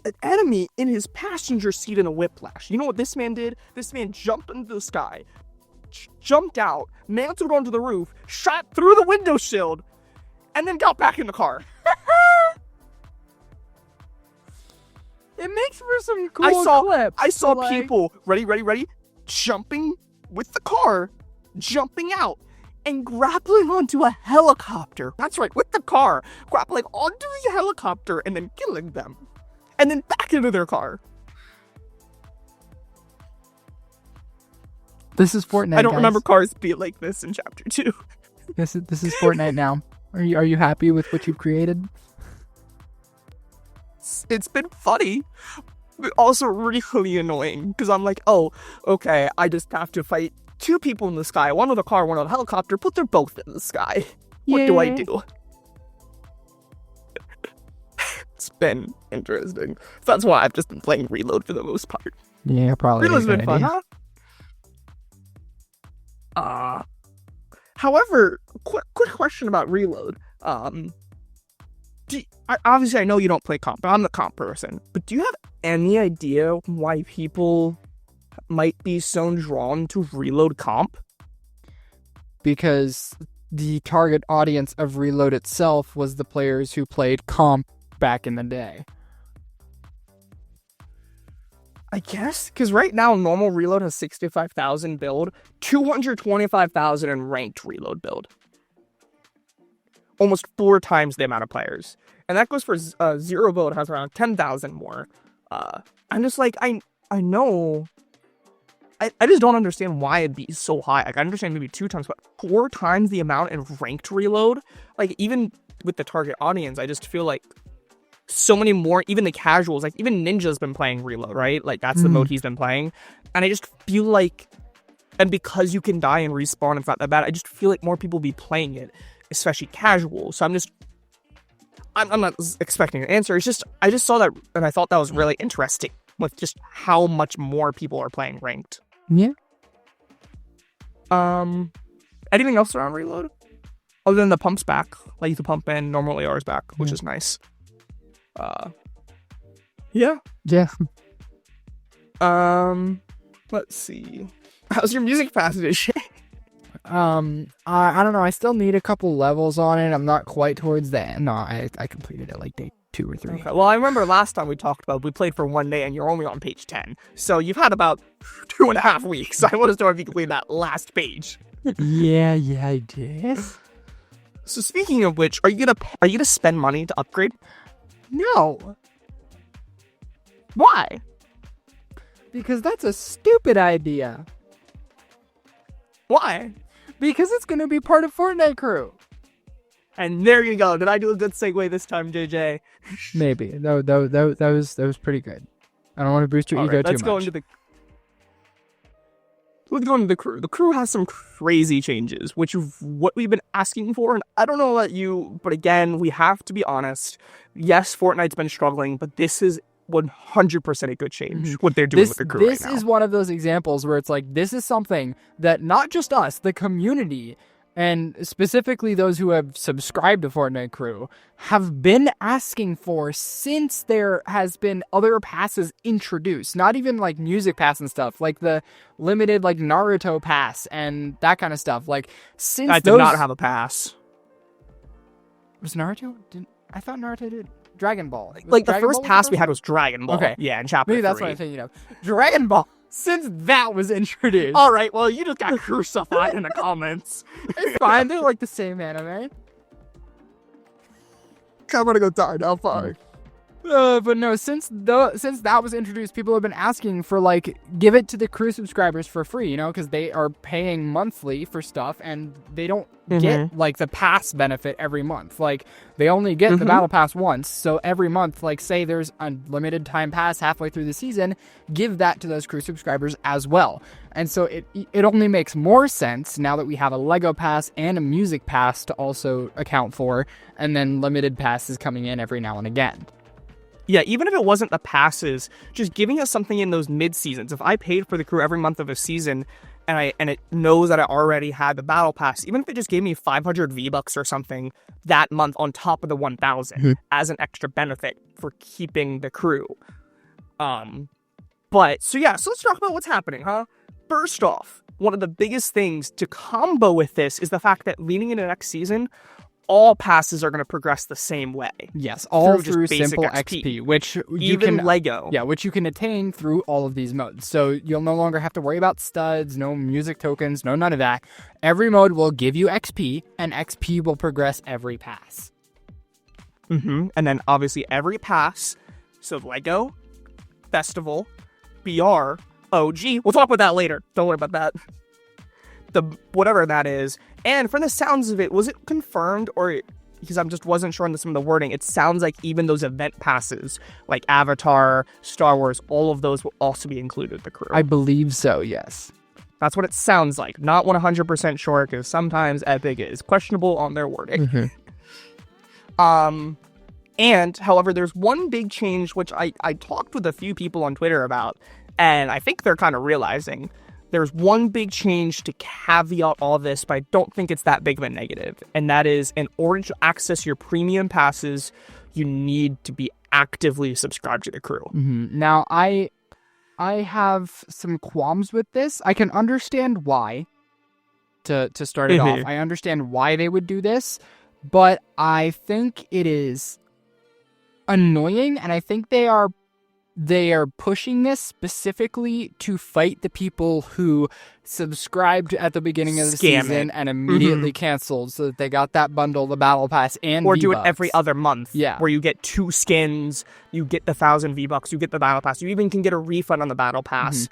an enemy in his passenger seat in a whiplash. You know what this man did? This man jumped into the sky, jumped out, mantled onto the roof, shot through the window shield, and then got back in the car. It makes for some cool clips. I saw like, people, ready, jumping with the car, jumping out, and grappling onto a helicopter. That's right, with the car. Grappling onto the helicopter and then killing them. And then back into their car. This is Fortnite. I don't guys. remember cars being like this in Chapter 2. This is Fortnite now. Are you happy with what you've created? It's been funny, but also really annoying. Because I'm like, oh, okay, I just have to fight two people in the sky. One with a car, one with a helicopter. Put them both in the sky. What do I do? It's been interesting. So that's why I've just been playing Reload for the most part. Yeah, probably. Reload's been fun, huh? However, quick question about Reload. Obviously, I know you don't play comp, but I'm the comp person. But do you have any idea why people might be so drawn to Reload comp? Because the target audience of Reload itself was the players who played comp back in the day. I guess, because right now, normal Reload has 65,000 build, 225,000 in ranked Reload build. Almost 4 times the amount of players. And that goes for zero build, has around 10,000 more. I'm just like, I know. I just don't understand why it'd be so high. Like, I understand maybe 2 times, but 4 times the amount in ranked Reload? Like, even with the target audience, I just feel like so many more, even the casuals, like even Ninja's been playing Reload, right? Like that's the mode he's been playing. And I just feel like, and because you can die and respawn, it's not that bad, I just feel like more people be playing it, especially casual. So I'm not expecting an answer. It's just, I just saw that and I thought that was really interesting with just how much more people are playing ranked. Yeah. Anything else around Reload? Other than the pumps back, like the pump in, normal AR's back, which is nice. Yeah. Let's see. How's your music passage? I don't know. I still need a couple levels on it. I'm not quite towards the end. No, I completed it like day 2 or 3. Okay. Well, I remember last time we talked about, we played for 1 day and you're only on page 10. So you've had about 2.5 weeks. I want to know if you completed that last page. Yeah, I did. So speaking of which, are you gonna spend money to upgrade? No. Why? Because that's a stupid idea. Why? Because it's gonna be part of Fortnite crew. And there you go. Did I do a good segue this time, JJ? Maybe. That was pretty good. I don't want to boost your ego too much. Let's go into the crew. The crew has some crazy changes, which is what we've been asking for. And I don't know about you, but again, we have to be honest. Yes, Fortnite's been struggling, but this is 100% a good change, what they're doing with the crew right now. This is one of those examples where it's like, this is something that not just us, the community, and specifically those who have subscribed to Fortnite crew, have been asking for since there has been other passes introduced. Not even like music pass and stuff, like the limited like Naruto pass and that kind of stuff. Like since I did not have a pass. Was Naruto? I thought Naruto did. Dragon Ball. Like the first pass we had was Dragon Ball. Okay. Yeah, in chapter 3. Maybe that's what I'm thinking of. Dragon Ball. Since that was introduced. All right, well, you just got crucified in the comments. It's fine. They're like the same anime. I'm gonna go die now. Fine. But no, since that was introduced, people have been asking for, like, give it to the crew subscribers for free, because they are paying monthly for stuff, and they don't get, like, the pass benefit every month. Like, they only get the battle pass once, so every month, like, say there's a limited time pass halfway through the season, give that to those crew subscribers as well. And so it only makes more sense now that we have a Lego pass and a music pass to also account for, and then limited passes coming in every now and again. Yeah, even if it wasn't the passes, just giving us something in those mid-seasons. If I paid for the crew every month of a season, and it knows that I already had the battle pass, even if it just gave me 500 V-Bucks or something that month on top of the 1,000 as an extra benefit for keeping the crew. So let's talk about what's happening, huh? First off, one of the biggest things to combo with this is the fact that leading into next season, all passes are going to progress the same way. Yes, all through basic simple XP, which you even can, Lego. Yeah, which you can attain through all of these modes. So you'll no longer have to worry about studs, no music tokens, no none of that. Every mode will give you XP, and XP will progress every pass. And then obviously every pass, so Lego, Festival, BR, OG, we'll talk about that later. Don't worry about that. The whatever that is. And from the sounds of it, was it confirmed, or because I just wasn't sure on some of the wording, it sounds like even those event passes, like Avatar, Star Wars, all of those will also be included with the crew. I believe so, yes. That's what it sounds like. Not 100% sure, because sometimes Epic is questionable on their wording. And, however, there's one big change, which I talked with a few people on Twitter about, and I think they're kind of realizing. There's one big change to caveat all this, but I don't think it's that big of a negative. And that is, in order to access your premium passes, you need to be actively subscribed to the crew. Now, I have some qualms with this. I can understand why, to start it off. I understand why they would do this, but I think it is annoying, and I think they are pushing this specifically to fight the people who subscribed at the beginning of the season and immediately canceled so that they got that bundle, the battle pass, and or V-Bucks. do it every other month. Yeah. Where you get 2 skins, you get the 1,000 V-Bucks, you get the battle pass, you even can get a refund on the battle pass.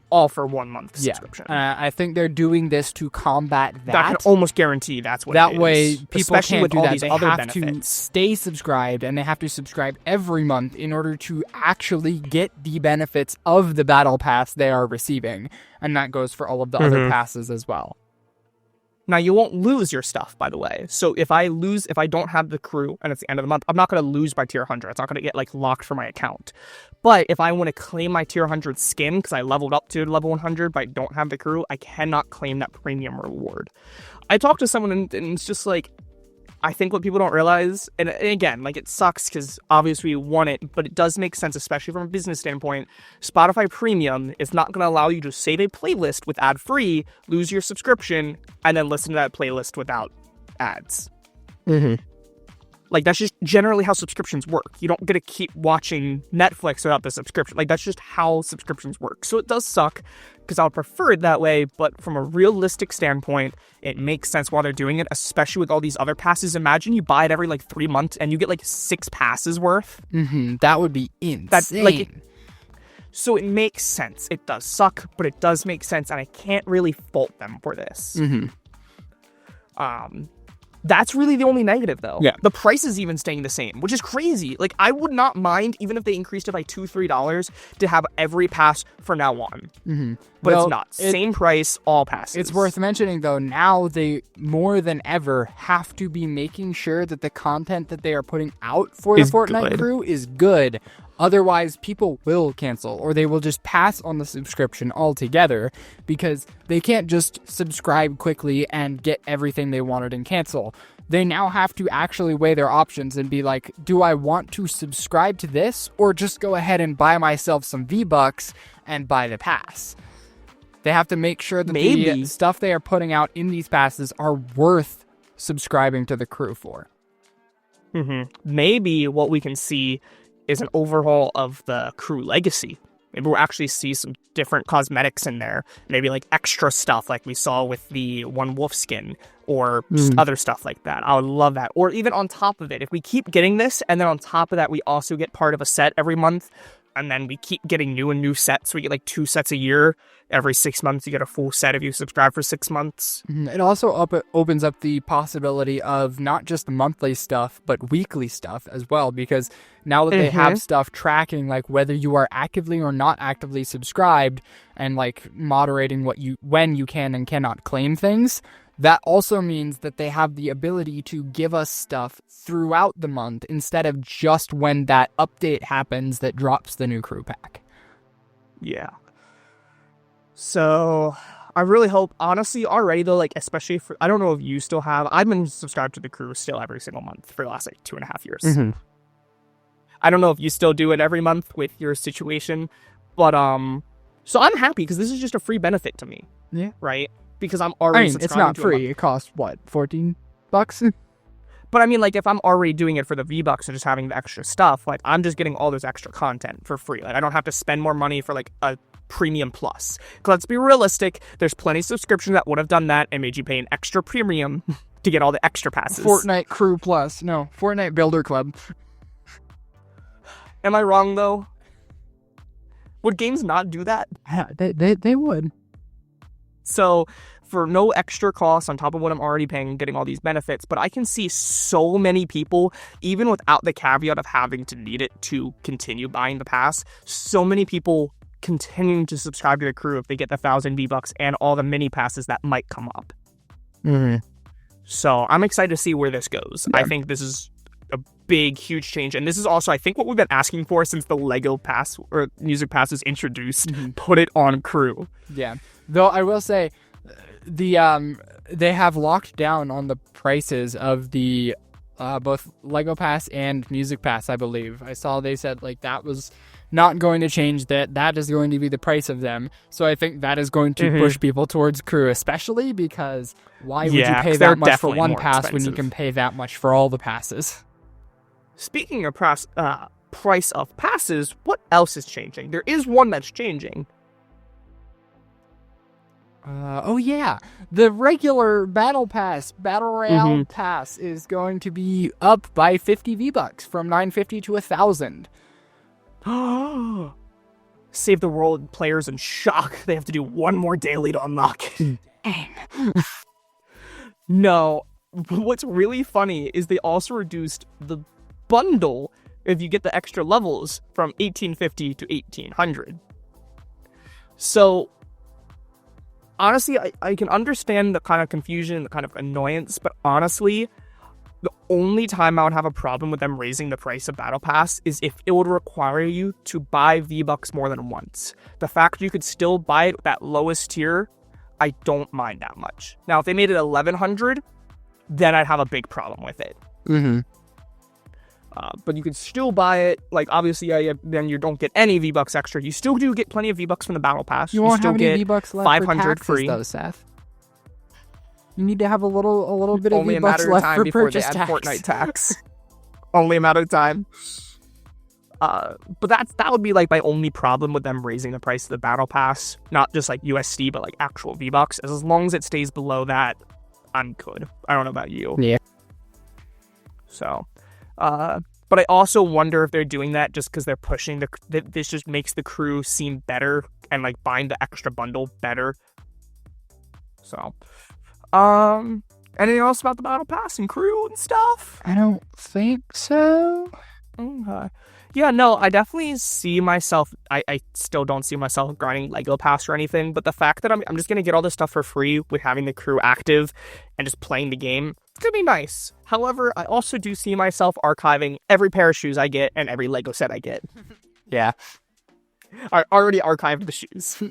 All for 1 month subscription. I think they're doing this to combat that. I can almost guarantee that's what that it is. Way people especially can't with do all that. these They other have benefits. to stay subscribed, and they have to subscribe every month in order to actually get the benefits of the battle pass they are receiving, and that goes for all of the other passes as well. Now, you won't lose your stuff, by the way. So if I don't have the crew and it's the end of the month, I'm not going to lose my tier 100. It's not going to get locked from my account. But if I want to claim my tier 100 skin because I leveled up to level 100 but I don't have the crew, I cannot claim that premium reward. I talked to someone and it's just I think what people don't realize, and again, it sucks because obviously we want it, but it does make sense, especially from a business standpoint. Spotify Premium is not going to allow you to save a playlist with ad-free, lose your subscription, and then listen to that playlist without ads. That's just generally how subscriptions work. You don't get to keep watching Netflix without the subscription. That's just how subscriptions work. So it does suck because I would prefer it that way, but from a realistic standpoint, it makes sense while they're doing it, especially with all these other passes. Imagine you buy it every 3 months and you get 6 passes worth. That would be insane. So it makes sense. It does suck, but it does make sense, and I can't really fault them for this. That's really the only negative, though. Yeah. The price is even staying the same, which is crazy. I would not mind, even if they increased it by $2-3, to have every pass from now on. But it's not. Same price, all passes. It's worth mentioning, though, now they, more than ever, have to be making sure that the content that they are putting out for the Fortnite crew is good. Otherwise, people will cancel, or they will just pass on the subscription altogether, because they can't just subscribe quickly and get everything they wanted and cancel. They now have to actually weigh their options and be like, do I want to subscribe to this, or just go ahead and buy myself some V-Bucks and buy the pass? They have to make sure that the stuff they are putting out in these passes are worth subscribing to the crew for. Maybe what we can see is an overhaul of the crew legacy. Maybe we'll actually see some different cosmetics in there. Maybe like extra stuff like we saw with the one wolf skin or just other stuff like that. I would love that. Or even on top of it, if we keep getting this and then on top of that, we also get part of a set every month and then we keep getting new and new sets. We get like 2 sets a year. Every 6 months, you get a full set if you subscribe for 6 months. It also opens up the possibility of not just monthly stuff, but weekly stuff as well, because now that they have stuff tracking, like whether you are actively or not actively subscribed, and like moderating when you can and cannot claim things, that also means that they have the ability to give us stuff throughout the month instead of just when that update happens that drops the new crew pack. Yeah. So, I really hope, honestly, already though, like, especially for, I don't know if you still have, I've been subscribed to the crew still every single month for the last, like, 2.5 years. I don't know if you still do it every month with your situation, but, so I'm happy, because this is just a free benefit to me. Yeah. Right? Because I'm already it's not free. It costs, what, $14? But I mean, like, if I'm already doing it for the V-Bucks and just having the extra stuff, like, I'm just getting all this extra content for free. Like, I don't have to spend more money for, like, a premium plus. Because let's be realistic, there's plenty of subscriptions that would have done that and made you pay an extra premium to get all the extra passes. Fortnite Crew Plus. No, Fortnite Builder Club. Am I wrong, though? Would games not do that? Yeah, they would. So, for no extra cost on top of what I'm already paying, getting all these benefits, but I can see so many people, even without the caveat of having to need it to continue buying the pass, so many people continuing to subscribe to the crew if they get the 1,000 V-Bucks and all the mini passes that might come up. So, I'm excited to see where this goes. Yeah. I think this is a big, huge change, and this is also, I think, what we've been asking for since the Lego Pass, or Music Pass was introduced. Put it on crew. Yeah. Though, I will say, they have locked down on the prices of the both Lego Pass and Music Pass, I believe. I saw they said like that was not going to change, that is going to be the price of them. So I think that is going to push people towards crew, especially because why would you pay that much for one pass when you can pay that much for all the passes? Speaking of price of passes, what else is changing? There is one that's changing. Oh yeah, the regular Battle Royale pass is going to be up by 50 V-Bucks from 950 to 1,000. Save the world players in shock. They have to do one more daily to unlock it. No, what's really funny is they also reduced the bundle if you get the extra levels from 1850 to 1800. So honestly, I can understand the kind of confusion and the kind of annoyance, but honestly, the only time I would have a problem with them raising the price of Battle Pass is if it would require you to buy V-Bucks more than once. The fact you could still buy it at that lowest tier, I don't mind that much. Now, if they made it 1,100, then I'd have a big problem with it. But you could still buy it, like, obviously, then you don't get any V-Bucks extra. You still do get plenty of V-Bucks from the Battle Pass. You won't still have any get V-Bucks left 500 for taxes, free. though, Seth. You need to have a little bit of Only V-Bucks left for purchase they add tax. Fortnite tax. Only a matter of time. But that would be, like, my only problem with them raising the price of the Battle Pass. Not just, like, USD, but, like, actual V-Bucks. As long as it stays below that, I'm good. I don't know about you. Yeah. So, but I also wonder if they're doing that just because they're pushing this just makes the crew seem better and, like, buying the extra bundle better. So, anything else about the Battle Pass and crew and stuff? I don't think so. Okay. Yeah, no, I definitely see myself, I still don't see myself grinding Lego Pass or anything, but the fact that I'm just going to get all this stuff for free with having the crew active and just playing the game, it's going to be nice. However, I also do see myself archiving every pair of shoes I get and every Lego set I get. Yeah. I already archived the shoes.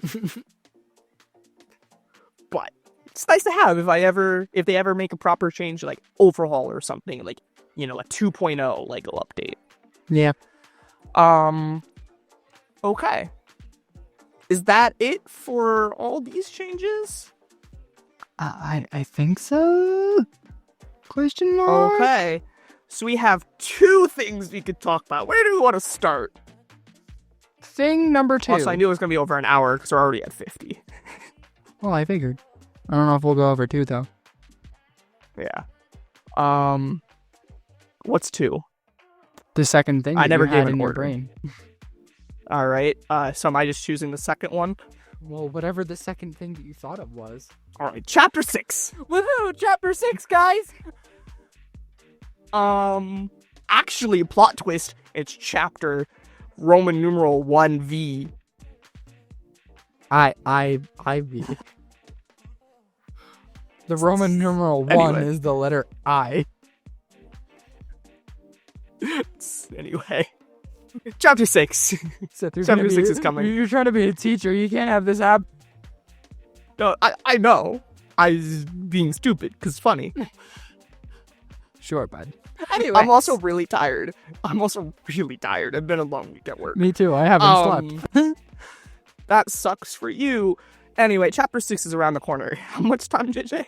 But it's nice to have if they ever make a proper change, like overhaul or something, like, you know, a 2.0 Lego update. Yeah. Okay. Is that it for all these changes? I think so? Question mark? Okay. So we have 2 things we could talk about. Where do we want to start? Thing number 2. Also, I knew it was going to be over an hour because we're already at 50. Well, I figured. I don't know if we'll go over 2, though. Yeah. What's 2? The second thing I never you gave had an in your order. brain. All right. So am I just choosing the second one? Well, whatever the second thing that you thought of was. All right. Chapter 6. Woohoo! Chapter 6, guys! Actually, plot twist. It's chapter Roman numeral 1V. I-V. The Roman numeral 1 Anyway. is the letter I. Anyway. Chapter 6. Seth, you're Chapter gonna be- 6 is coming. You're trying to be a teacher. You can't have this happen. No, I know. I was being stupid because funny. Sure, bud. Anyway. I'm also really tired. It's been a long week at work. Me too. I haven't slept. That sucks for you. Anyway, chapter 6 is around the corner. How much time, JJ?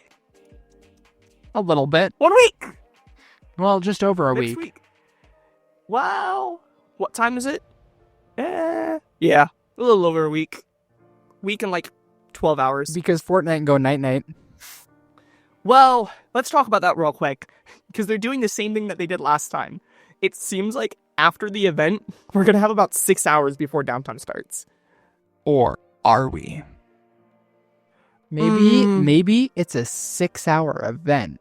A little bit. 1 week. Well, just over a Next week. week. Wow. What time is it? Yeah, a little over a week. Week and like 12 hours. Because Fortnite can go night-night. Well, let's talk about that real quick. Because they're doing the same thing that they did last time. It seems like after the event, we're going to have about 6 hours before downtime starts. Or are we? Maybe it's a 6-hour event.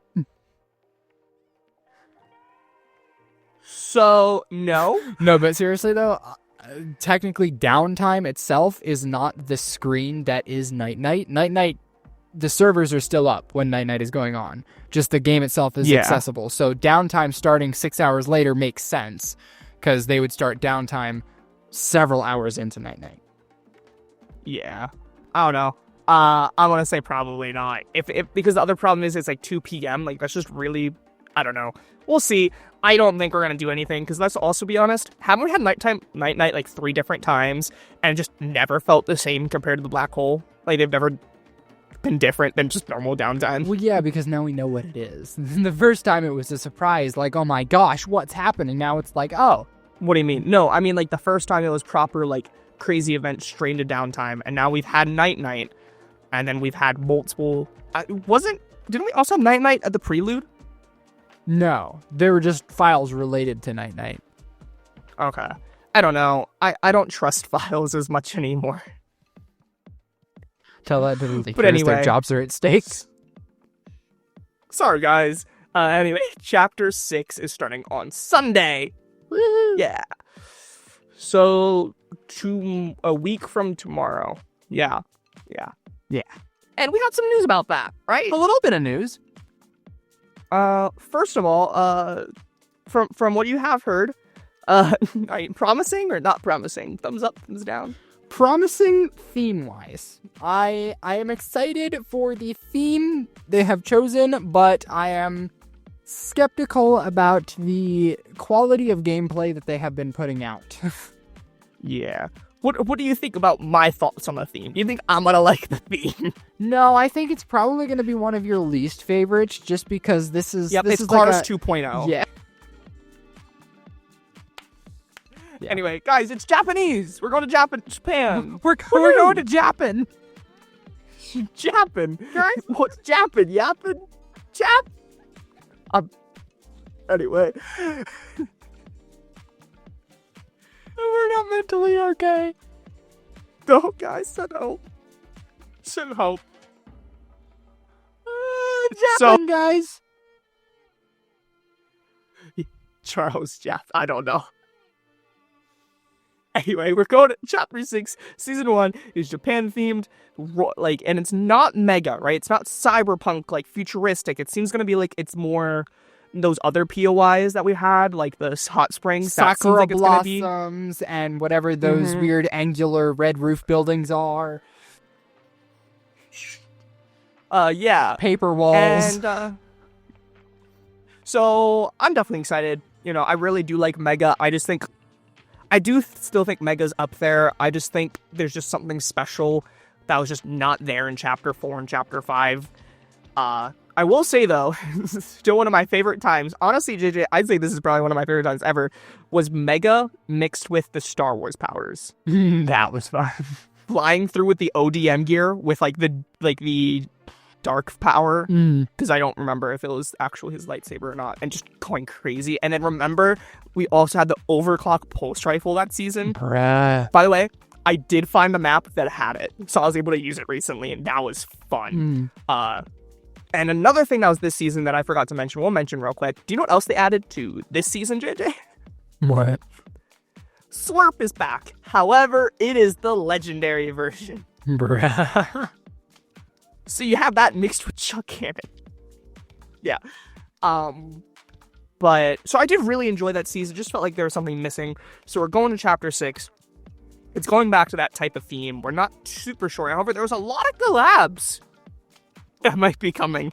So, no. No, but seriously though, technically downtime itself is not the screen that is night-night. Night-night, the servers are still up when night-night is going on. Just the game itself is accessible. So downtime starting 6 hours later makes sense because they would start downtime several hours into night-night. Yeah. I don't know. I want to say probably not. If because the other problem is it's like 2 p.m. Like, that's just really, I don't know. We'll see. I don't think we're going to do anything because let's also be honest. Haven't we had night-night like 3 different times and just never felt the same compared to the black hole? Like, they've never been different than just normal downtime. Well, yeah, because now we know what it is. The first time it was a surprise, like, oh my gosh, what's happening? Now it's like, oh. What do you mean? No, I mean like the first time it was proper like crazy event straight into downtime, and now we've had night-night, and then we've had multiple. Didn't we also have night-night at the prelude? No, they were just files related to night-night. Okay. I don't know. I don't trust files as much anymore. Tell that to the leakers, anyway. their jobs are at stake. Sorry, guys. Anyway, chapter 6 is starting on Sunday. Woo. Yeah. So, a week from tomorrow. Yeah. And we got some news about that, right? A little bit of news. First of all, from what you have heard, are you promising or not promising? Thumbs up, thumbs down. Promising theme-wise. I am excited for the theme they have chosen, but I am skeptical about the quality of gameplay that they have been putting out. Yeah. What do you think about my thoughts on the theme? Do you think I'm gonna like the theme? No, I think it's probably going to be one of your least favorites, just because this is Yep, this it's is Cars like 2.0. Yeah. Anyway, guys, it's Japanese. We're going to Japan. We're going to Japan. Japan. Guys, what's Japan? Yappin? Anyway. We're not mentally okay. No, guys, send help. Send help. Japan, guys. Charles Japp. I don't know. Anyway, we're going to Chapter 6. Season 1 is Japan-themed, and it's not mega, right? It's not cyberpunk, like, futuristic. It seems going to be, like, it's more those other POIs that we had, like the hot springs. Sakura like it's gonna be. blossoms and whatever those weird angular red roof buildings are. Yeah. Paper walls. And, so, I'm definitely excited. You know, I really do like Mega. I do still think Mega's up there. I just think there's just something special that was just not there in Chapter 4 and Chapter 5. I will say, though, still one of my favorite times. Honestly, JJ, I'd say this is probably one of my favorite times ever, was Mega mixed with the Star Wars powers. That was fun. Flying through with the ODM gear with, like, the dark power, because I don't remember if it was actually his lightsaber or not, and just going crazy. And then remember, we also had the overclock pulse rifle that season. Bruh. By the way, I did find the map that had it, so I was able to use it recently, and that was fun. And another thing that was this season that I forgot to mention, we'll mention real quick. Do you know what else they added to this season, JJ? What? Slurp is back. However, it is the legendary version. Bruh. So you have that mixed with Chuck Cannon. Yeah. But, so I did really enjoy that season. Just felt like there was something missing. So we're going to Chapter 6. It's going back to that type of theme. We're not super sure. However, there was a lot of collabs that might be coming.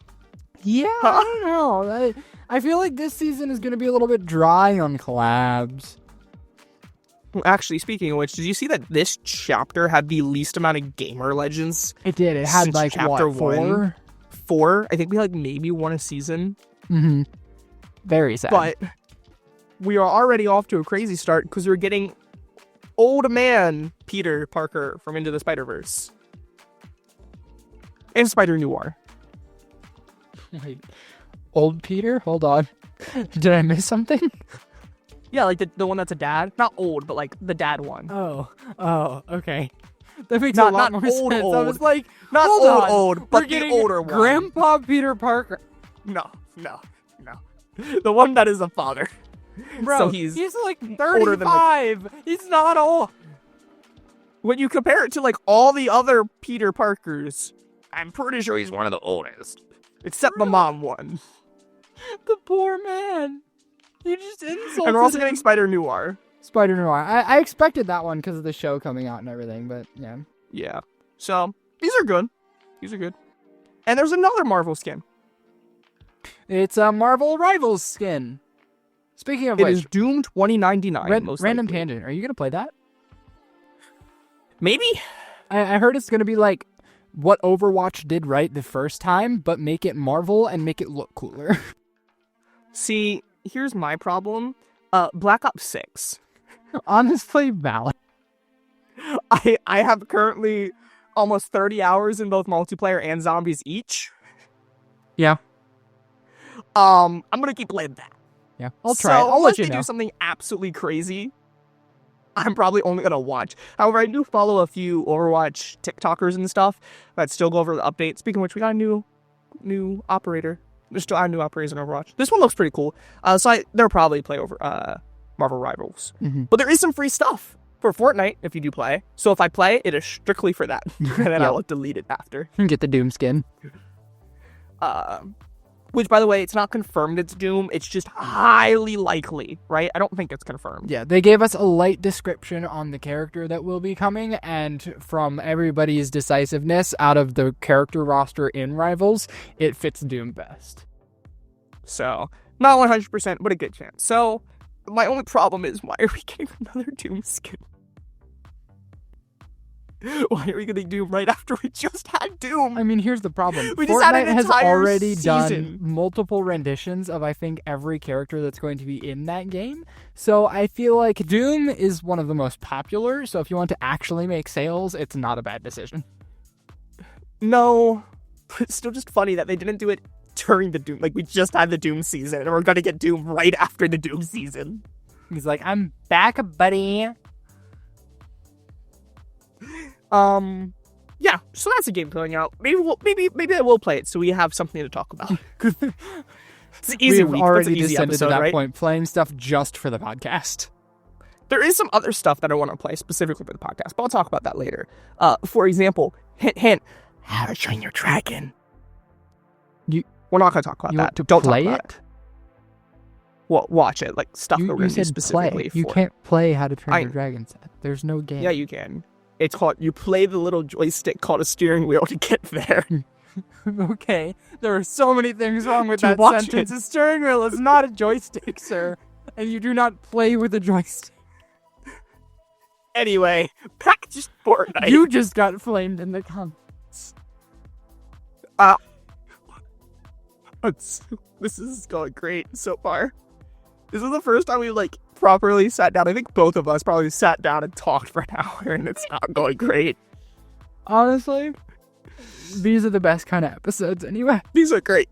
Yeah, I don't know. I feel like this season is going to be a little bit dry on collabs. Well, actually, speaking of which, did you see that this chapter had the least amount of gamer legends? It did. It had since like, chapter what, 4? 4? I think we like maybe one a season. Mm-hmm. Very sad. But we are already off to a crazy start because we're getting old man Peter Parker from Into the Spider-Verse. And Spider-Noir. Wait, old Peter? Hold on. Did I miss something? Yeah, like the one that's a dad. Not old, but like the dad one. Oh, okay. That makes Not- a lot not more old, sense. I old. was like, Not hold on. old, but We're the getting older one. Grandpa Peter Parker. No. The one that is a father. Bro, So he's like older than, like- 35. He's not old. When you compare it to like all the other Peter Parkers, I'm pretty sure he's one of the oldest. Except the mom one. The poor man. You just insulted And we're also him. getting Spider-Noir. Spider-Noir. I expected that one because of the show coming out and everything, but yeah. Yeah. So, these are good. And there's another Marvel skin. It's a Marvel Rivals skin. Speaking of It which, is Doom 2099, most random likely. tangent. Are you going to play that? Maybe? I heard it's going to be like what Overwatch did right the first time, but make it Marvel and make it look cooler. See, here's my problem. Black Ops 6. Honestly, valid. I have currently almost 30 hours in both multiplayer and zombies each. Yeah. I'm gonna keep playing that. Yeah. I'll try it. I'll unless let you they know. do something absolutely crazy, I'm probably only gonna watch. However, I do follow a few Overwatch TikTokers and stuff that still go over the update. Speaking of which, we got a new operator. There's still new operators in Overwatch. This one looks pretty cool. So they'll probably play over Marvel Rivals. Mm-hmm. But there is some free stuff for Fortnite if you do play. So if I play, it is strictly for that. And then Yeah. I'll delete it after. Get the Doom skin. Which, by the way, it's not confirmed it's Doom. It's just highly likely, right? I don't think it's confirmed. Yeah, they gave us a light description on the character that will be coming, and from everybody's decisiveness out of the character roster in Rivals, it fits Doom best. So, not 100%, but a good chance. So, my only problem is, why are we getting another Doom skin? Why are we getting Doom right after we just had Doom? I mean, here's the problem. We just had Fortnite an has entire already done season. multiple renditions of, I think, every character that's going to be in that game. So I feel like Doom is one of the most popular, so if you want to actually make sales, it's not a bad decision. No, but it's still just funny that they didn't do it during the Doom. Like, we just had the Doom season, and we're gonna get Doom right after the Doom season. He's like, I'm back, buddy. Yeah, so that's a game coming out. Maybe I will play it so we have something to talk about. It's an easy We've week. already That's an easy descended episode, to that right? point, playing stuff just for the podcast. There is some other stuff that I want to play specifically for the podcast, but I'll talk about that later. For example, hint, How to Train Your Dragon. We're not going to talk about You that. want to Don't play talk about it? Well, watch it, like stuff that we're You going to do said specifically play. You for. can't play How to Train I- Your Dragon set. There's no game. Yeah, you can. It's called, you play the little joystick called a steering wheel to get there. Okay, there are so many things wrong with To that watch sentence. it. A steering wheel is not a joystick, sir. And you do not play with a joystick. Anyway, back to Fortnite. You just got flamed in the comments. This is going great so far. This is the first time we like properly sat down. I think both of us probably sat down and talked for an hour, and it's not going great. Honestly, these are the best kind of episodes anyway. These are great.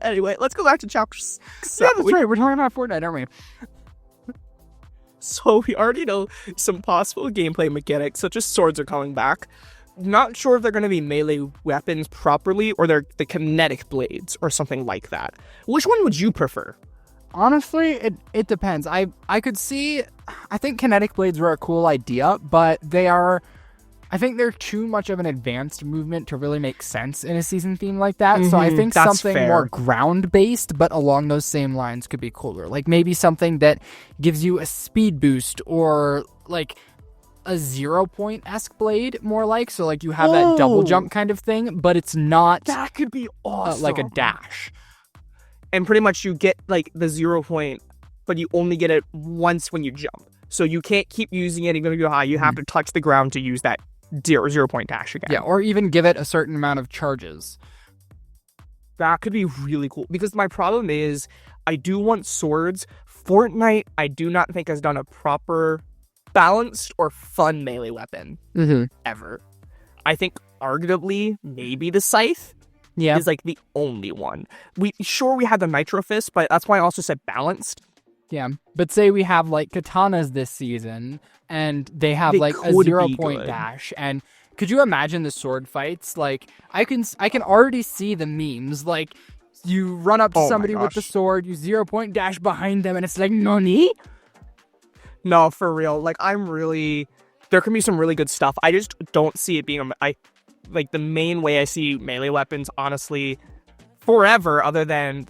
Anyway, let's go back to chapter 6. Yeah, that's right. We're talking about Fortnite, aren't we? So we already know some possible gameplay mechanics, such as swords are coming back. Not sure if they're going to be melee weapons properly, or they're the kinetic blades, or something like that. Which one would you prefer? Honestly, it depends. I think kinetic blades were a cool idea, but I think they're too much of an advanced movement to really make sense in a season theme like that. So I think something more ground-based, but along those same lines could be cooler. Like maybe something that gives you a speed boost, or like a 0-point-esque blade, more like. So like you have that double jump kind of thing, but it's not... That could be awesome. Like a dash. And pretty much you get like the 0 point, but you only get it once when you jump. So you can't keep using it even if you go high. You have to touch the ground to use that 0 point dash again. Yeah, or even give it a certain amount of charges. That could be really cool. Because my problem is, I do want swords. Fortnite, I do not think has done a proper balanced or fun melee weapon ever. I think arguably maybe the scythe is like the only one. We had the nitro fist, but that's why I also said balanced. Yeah, but say we have like katanas this season, and they have like a 0-point dash, and could you imagine the sword fights? Like I can already see the memes. Like you run up to somebody with the sword, you 0-point dash behind them, and it's like nani? No, for real. Like there can be some really good stuff. I just don't see it being like the main way I see melee weapons, honestly, forever, other than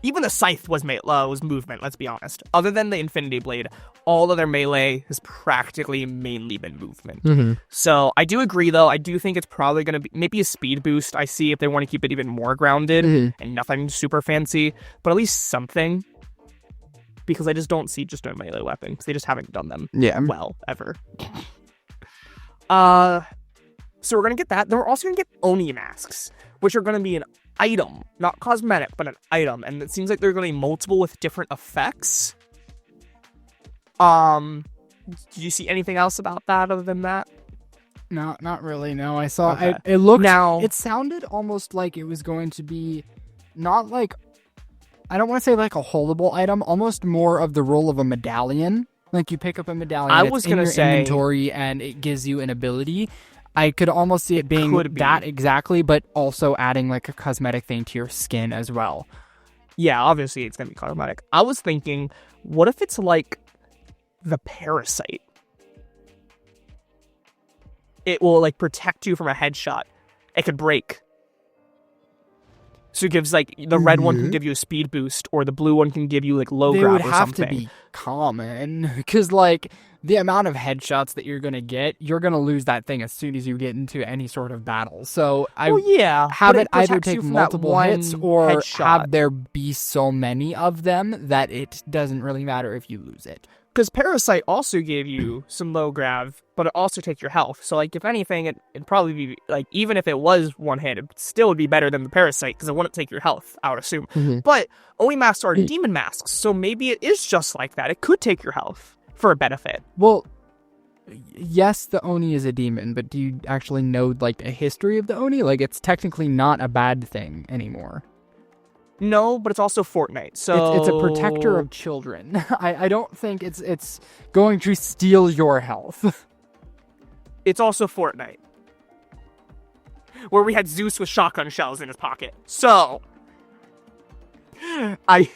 even the scythe was movement, let's be honest. Other than the Infinity Blade, all of their melee has practically mainly been movement. So I do agree, though. I do think it's probably going to be maybe a speed boost. I see if they want to keep it even more grounded and nothing super fancy, but at least something. Because I just don't see just a melee weapon, because they just haven't done them well, ever. So we're going to get that. Then we're also going to get Oni masks, which are going to be an item, not cosmetic, but an item. And it seems like they're going to be multiple with different effects. Did you see anything else about that other than that? No, not really. No, I saw Okay. it sounded almost like it was going to be not like, I don't want to say like a holdable item, almost more of the role of a medallion. Like you pick up a medallion, it's in your inventory, and it gives you an ability. I could almost see it being that exactly, but also adding like a cosmetic thing to your skin as well. Yeah, obviously it's going to be cosmetic. I was thinking, what if it's like the parasite? It will like protect you from a headshot. It could break. So it gives like the red one can give you a speed boost, or the blue one can give you like low grab or something. They would have to be common, because like the amount of headshots that you're gonna get, you're gonna lose that thing as soon as you get into any sort of battle. So have it either take multiple hits or have there be so many of them that it doesn't really matter if you lose it. Because Parasite also gave you some low grav, but it also takes your health. So, like, if anything, it'd probably be, like, even if it was one hit, it still would be better than the Parasite, because it wouldn't take your health, I would assume. But Oni masks are demon masks, so maybe it is just like that. It could take your health for a benefit. Well, yes, the Oni is a demon, but do you actually know, like, a history of the Oni? Like, it's technically not a bad thing anymore. No, but it's also Fortnite, so... It's a protector of children. I don't think it's going to steal your health. It's also Fortnite, where we had Zeus with shotgun shells in his pocket. So, I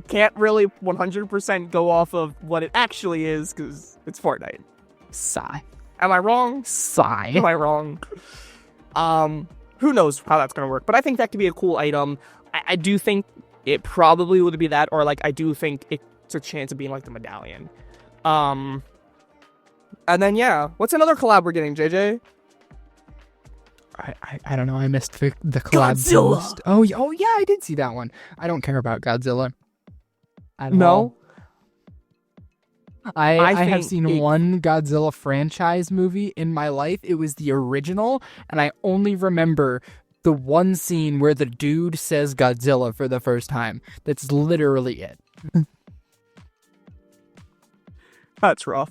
can't really 100% go off of what it actually is, because it's Fortnite. Sigh. Am I wrong? Sigh. Am I wrong? Who knows how that's going to work, but I think that could be a cool item. I do think it probably would be that, or like I do think it's a chance of being like the medallion. And then what's another collab we're getting, JJ? I don't know. I missed the collab Godzilla. Post. Oh yeah, I did see that one. I don't care about Godzilla at all. No. I have seen one Godzilla franchise movie in my life. It was the original, and I only remember the one scene where the dude says Godzilla for the first time. That's literally it. That's rough.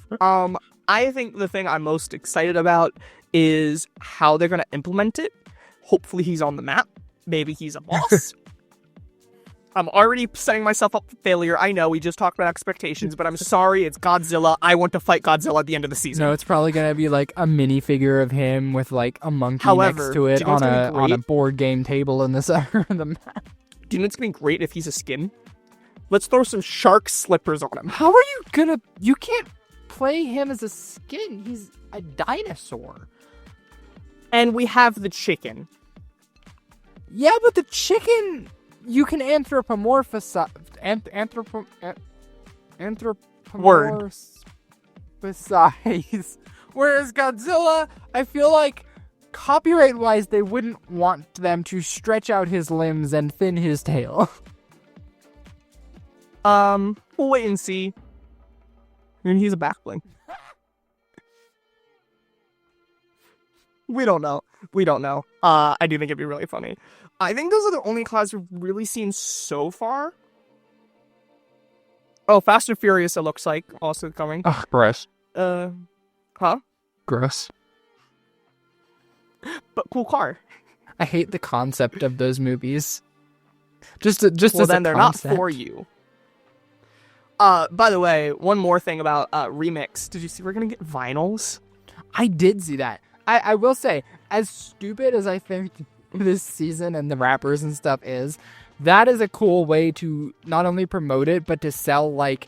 I think the thing I'm most excited about is how they're going to implement it. Hopefully he's on the map. Maybe he's a boss. I'm already setting myself up for failure. I know we just talked about expectations, but I'm sorry, it's Godzilla. I want to fight Godzilla at the end of the season. No, it's probably going to be like a minifigure of him with like a monkey However, next to it do you know what's gonna be on a great? board game table in the center of the map. Do you know what's going to be great if he's a skin? Let's throw some shark slippers on him. How are you gonna... You can't play him as a skin. He's a dinosaur. And we have the chicken. Yeah, but the chicken... You can anthropomorphize... Anthropomorphize. Whereas Godzilla, I feel like copyright-wise, they wouldn't want them to stretch out his limbs and thin his tail. We'll wait and see. I mean, he's a backbling. We don't know. I do think it'd be really funny. I think those are the only clouds we've really seen so far. Oh, Fast and Furious, it looks like, also coming. Ugh, gross. Huh? Gross. But cool car. I hate the concept of those movies. Just Well, as then a they're concept. not for you. By the way, one more thing about remix. Did you see we're gonna get vinyls? I did see that. I will say, as stupid as I think this season and the rappers and stuff is, that is a cool way to not only promote it, but to sell, like,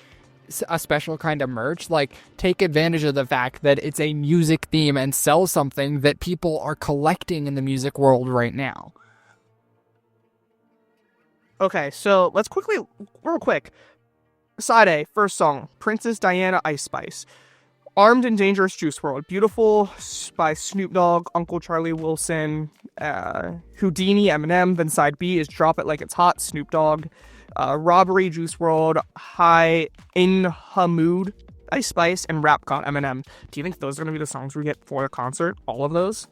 a special kind of merch. Like, take advantage of the fact that it's a music theme and sell something that people are collecting in the music world right now. Okay, so let's real quick. Side A, first song, Princess Diana Ice Spice. Armed and Dangerous Juice WRLD. Beautiful by Snoop Dogg, Uncle Charlie Wilson, Houdini, Eminem. Then side B is Drop It Like It's Hot, Snoop Dogg. Robbery, Juice WRLD. High in Hamood, Ice Spice. And Rap God, Eminem. Do you think those are going to be the songs we get for the concert? All of those?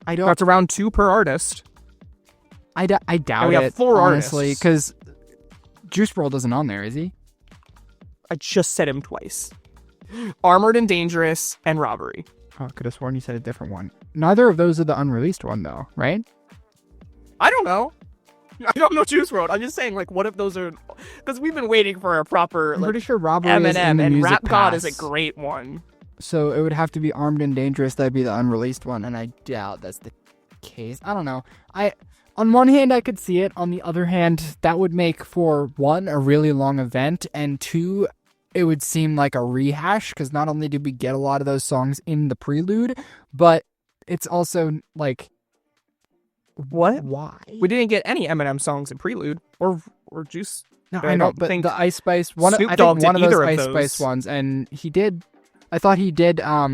I don't. That's around 2 per artist. I doubt we have it, 4 honestly, artists. because Juice WRLD isn't on there, is he? I just said him twice. Armored and Dangerous and Robbery. Oh, I could have sworn you said a different one. Neither of those are the unreleased one, though, right? I don't know. I don't know Juice WRLD. I'm just saying, like, what if those are... Because we've been waiting for a proper, I'm like, pretty sure Robbery is in Eminem, the and Music Rap God is Pass. a great one. So it would have to be Armed and Dangerous. That'd be the unreleased one, and I doubt that's the case. I don't know. On one hand, I could see it. On the other hand, that would make, for one, a really long event, and two, it would seem like a rehash, because not only did we get a lot of those songs in the prelude, but it's also, like... What? Why? We didn't get any Eminem songs in Prelude or Juice. No, I I know, don't but think the Ice Spice one. Snoop I Dogg think one of did those either of Ice those. Spice ones, and he did. I thought he did. Drop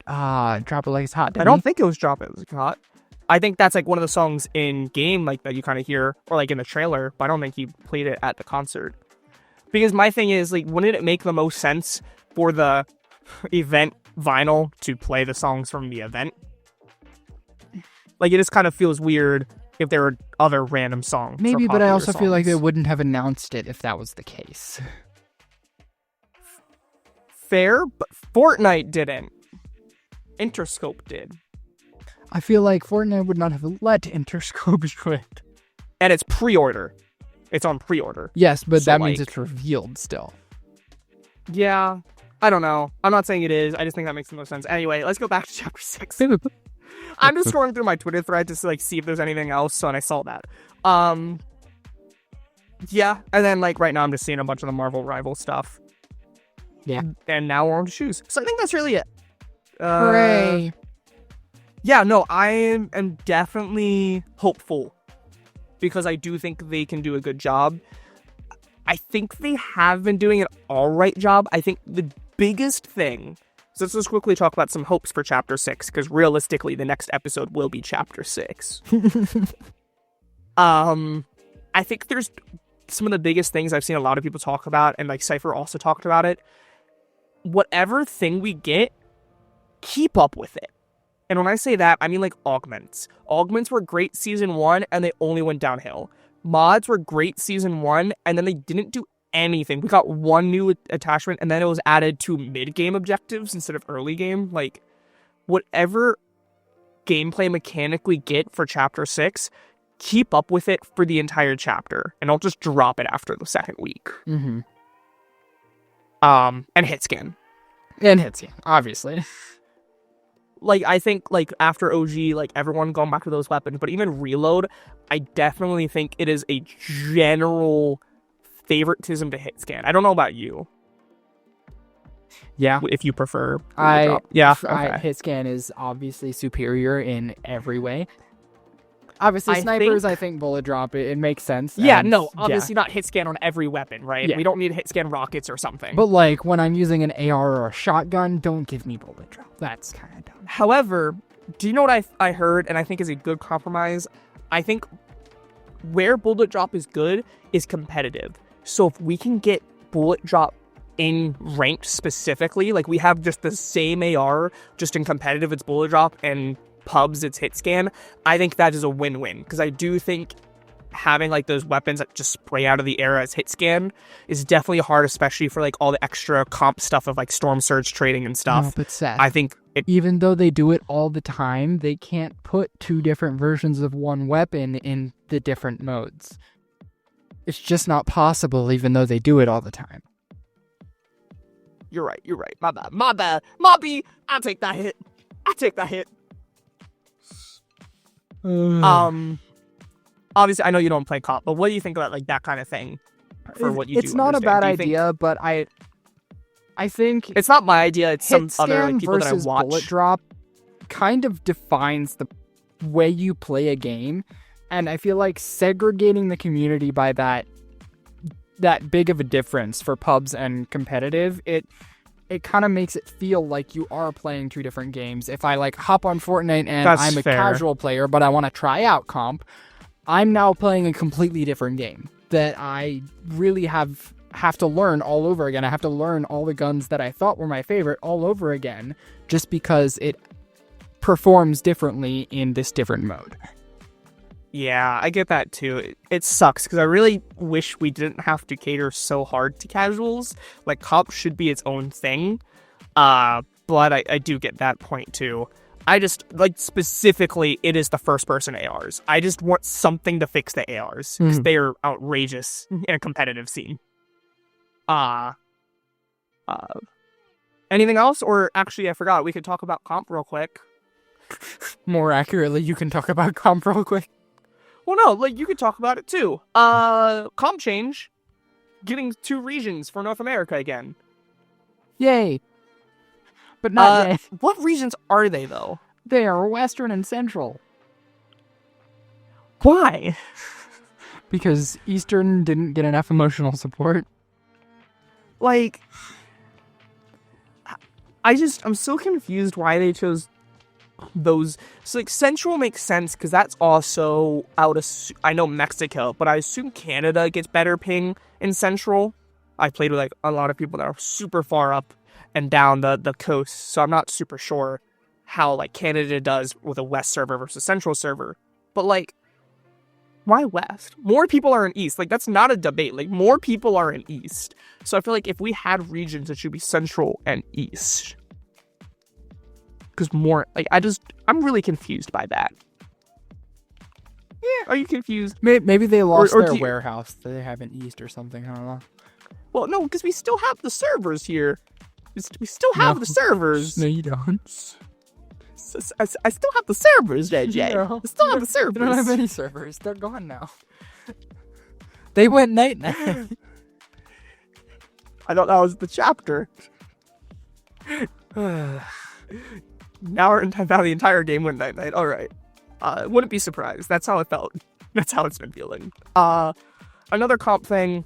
It Like It's Hot. I Didn't don't he? think it was Drop It Like It's Hot. I think that's, like, one of the songs in game, like, that you kind of hear, or, like, in the trailer, but I don't think he played it at the concert. Because my thing is, like, wouldn't it make the most sense for the event vinyl to play the songs from the event? Like, it just kind of feels weird if there were other random songs. or Maybe, but I popular also feel like they songs. wouldn't have announced it if that was the case. Fair, but Fortnite didn't. Interscope did. I feel like Fortnite would not have let Interscope do it. And it's pre-order. It's on pre-order. Yes, but So, that means like- it's revealed still. Yeah, I don't know. I'm not saying it is. I just think that makes the most sense. Anyway, let's go back to chapter 6. I'm just scrolling through my Twitter thread to, like, see if there's anything else, so and I saw that. Yeah, and then, like, right now I'm just seeing a bunch of the Marvel Rival stuff. Yeah. And now we're on to shoes. So I think that's really it. Hooray! Yeah, no, I am definitely hopeful because I do think they can do a good job. I think they have been doing an alright job. I think the biggest thing... So let's just quickly talk about some hopes for Chapter 6, because realistically, the next episode will be Chapter 6. I think there's some of the biggest things I've seen a lot of people talk about, and, like, Cypher also talked about it. Whatever thing we get, keep up with it. And when I say that, I mean like augments. Augments were great season 1 and they only went downhill. Mods were great season 1 and then they didn't do anything. We got one new attachment and then it was added to mid-game objectives instead of early game. Like, whatever gameplay mechanically get for chapter 6, keep up with it for the entire chapter and don't just drop it after the second week. Mm-hmm. And hit scan. And hits you, obviously. Like, I think, like, after OG, like, everyone going back to those weapons, but even reload, I definitely think it is a general favoritism to hit scan. I don't know about you. Yeah. If you prefer. Hit scan is obviously superior in every way. Obviously, snipers, I think bullet drop, it makes sense. Yeah, no, obviously not hit scan on every weapon, right? Yeah. We don't need hit scan rockets or something. But, like, when I'm using an AR or a shotgun, don't give me bullet drop. That's kind of dumb. However, do you know what I heard, and I think is a good compromise? I think where bullet drop is good is competitive. So if we can get bullet drop in ranked specifically, like we have just the same AR, just in competitive it's bullet drop, and pubs it's hit scan, I think that is a win-win, because I do think having like those weapons that just spray out of the air as hit scan is definitely hard, especially for like all the extra comp stuff of like storm surge trading and stuff. No, but Seth, I think even though they do it all the time, they can't put two different versions of one weapon in the different modes. It's just not possible, even though they do it all the time. You're right. My bad. Mobby, I'll take that hit. Obviously, I know you don't play comp, but what do you think about like that kind of thing for what you do? It's not a bad idea, but I think it's not my idea. It's some other like, people that I versus watch. Bullet drop kind of defines the way you play a game, and I feel like segregating the community by that big of a difference for pubs and competitive, it kind of makes it feel like you are playing two different games. If I like hop on Fortnite and That's I'm a fair. casual player, but I want to try out comp, I'm now playing a completely different game that I really have to learn all over again. I have to learn all the guns that I thought were my favorite all over again, just because it performs differently in this different mode. Yeah, I get that too. It sucks because I really wish we didn't have to cater so hard to casuals. Like, comp should be its own thing. But I do get that point too. I just, like, specifically, it is the first-person ARs. I just want something to fix the ARs because they are outrageous in a competitive scene. Anything else? Or actually, I forgot. We could talk about comp real quick. More accurately, you can talk about comp real quick. Well, no, like, you could talk about it too. Comp change. Getting 2 regions for North America again. Yay. But not yet. What regions are they, though? They are Western and Central. Why? Because Eastern didn't get enough emotional support. Like, I'm so confused why they chose those. So, like, Central makes sense because that's also I know Mexico, but I assume Canada gets better ping in Central. I played with, like, a lot of people that are super far up and down the coast, so I'm not super sure how, like, Canada does with a West server versus Central server. But, like, why West? More people are in East. Like, that's not a debate. Like, more people are in East. So I feel like if we had regions, it should be Central and East. Because more, like, I'm really confused by that. Yeah, are you confused? Maybe they lost or their warehouse that they have in East or something. I don't know. Well, no, because we still have the servers here. We still have the servers. No, you don't. I still have the servers, JJ. No. I still have the servers. They don't have any servers. They're gone now. They went night-night. I thought that was the chapter. Now the entire game went night-night. All right. Wouldn't be surprised. That's how it felt. That's how it's been feeling. Another comp thing.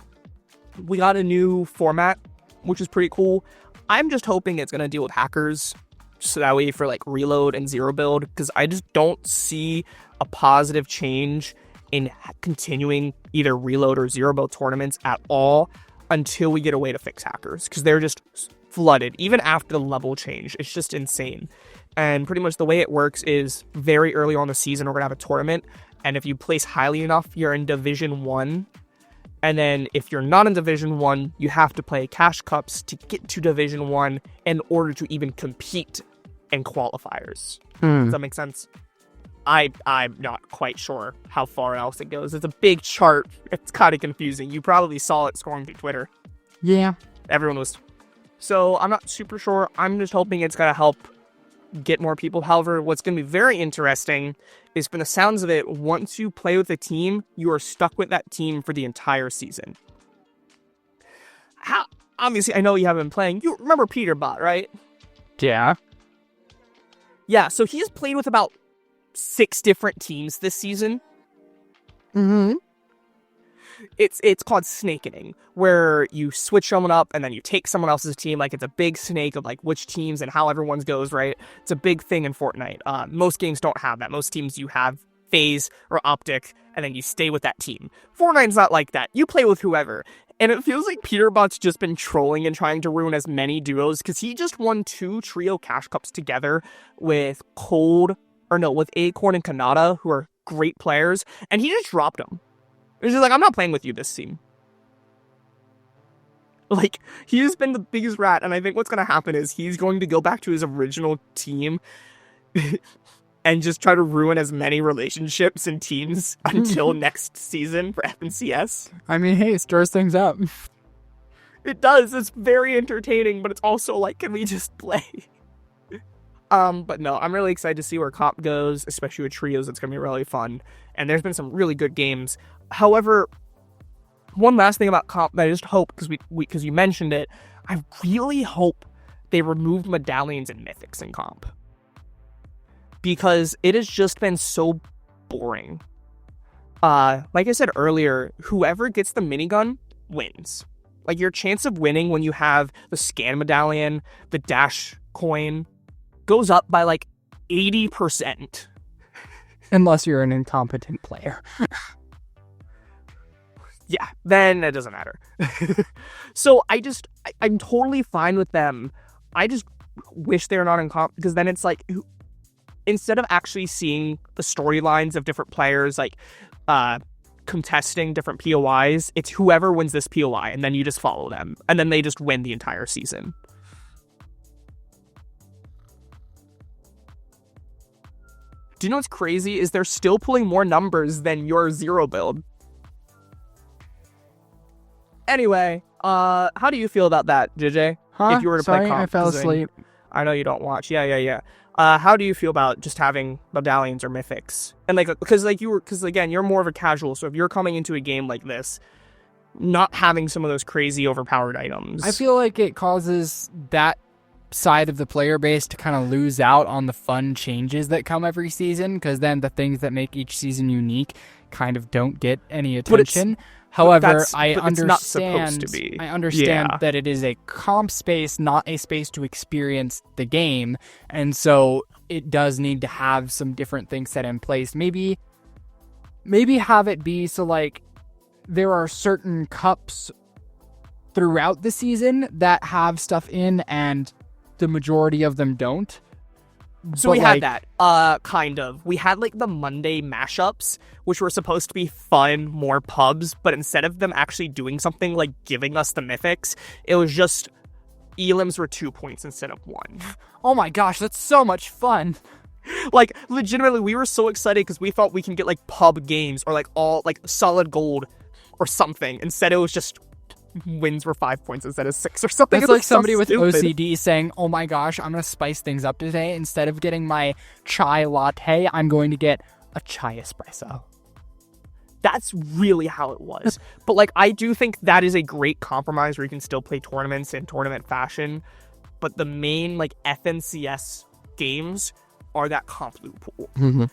We got a new format, which is pretty cool. I'm just hoping it's going to deal with hackers. So that way for like reload and zero build, because I just don't see a positive change in continuing either reload or zero build tournaments at all until we get a way to fix hackers, because they're just flooded, even after the level change. It's just insane. And pretty much the way it works is very early on in the season, we're going to have a tournament. And if you place highly enough, you're in Division 1. And then if you're not in Division 1, you have to play Cash Cups to get to Division 1 in order to even compete in qualifiers. Does that make sense? I'm not quite sure how far else it goes. It's a big chart. It's kind of confusing. You probably saw it scrolling through Twitter. Yeah. Everyone was. So I'm not super sure. I'm just hoping it's going to help get more people. However, what's going to be very interesting is, from the sounds of it, once you play with a team, you are stuck with that team for the entire season. Obviously, I know you haven't been playing. You remember Peterbot, right? Yeah. Yeah, so he's played with about 6 different teams this season. Mm-hmm. It's called snakening, where you switch someone up and then you take someone else's team. Like, it's a big snake of like which teams and how everyone's goes, right? It's a big thing in Fortnite. Most games don't have that. Most teams, you have phase or optic, and then you stay with that team. Fortnite's not like that. You play with whoever. And it feels like Peterbot's just been trolling and trying to ruin as many duos, because he just won 2 trio Cash Cups together with with Acorn and Kanata, who are great players, and he just dropped them. He's just like, I'm not playing with you this team. Like, he has been the biggest rat, and I think what's going to happen is he's going to go back to his original team and just try to ruin as many relationships and teams until next season for FNCS. I mean, hey, it stirs things up. It does. It's very entertaining, but it's also like, can we just play? But no, I'm really excited to see where comp goes, especially with trios. It's going to be really fun. And there's been some really good games. However, one last thing about comp that I just hope, because you mentioned it, I really hope they removed medallions and mythics in comp. Because it has just been so boring. Like I said earlier, whoever gets the minigun wins. Like, your chance of winning when you have the scan medallion, the dash coin, goes up by like 80%. Unless you're an incompetent player. Yeah, then it doesn't matter. So I'm totally fine with them. I just wish they're not in comp, because then it's like, instead of actually seeing the storylines of different players, like contesting different POIs, it's whoever wins this POI, and then you just follow them, and then they just win the entire season. Do you know what's crazy is they're still pulling more numbers than your 0 build. Anyway, how do you feel about that, JJ? Huh? If you were to Sorry, play comp, I fell asleep. I know you don't watch. Yeah. How do you feel about just having medallions or mythics? And like, because again, you're more of a casual. So if you're coming into a game like this, not having some of those crazy overpowered items, I feel like it causes that side of the player base to kind of lose out on the fun changes that come every season, because then the things that make each season unique kind of don't get any attention. However, I understand that it is a comp space, not a space to experience the game, and so it does need to have some different things set in place. Maybe have it be so like there are certain cups throughout the season that have stuff in, and the majority of them don't. So we had that, kind of. We had, like, the Monday mashups, which were supposed to be fun, more pubs, but instead of them actually doing something like giving us the mythics, it was just elims were 2 points instead of 1. Oh my gosh, that's so much fun. Like, legitimately, we were so excited because we thought we can get, like, pub games or, like, all, like, solid gold or something. Instead, it was just wins were 5 points instead of 6 or something. It's like somebody with OCD saying, oh my gosh, I'm going to spice things up today. Instead of getting my chai latte, I'm going to get a chai espresso. That's really how it was. But, like, I do think that is a great compromise where you can still play tournaments in tournament fashion. But the main, like, FNCS games are that comp loophole. Mm-hmm.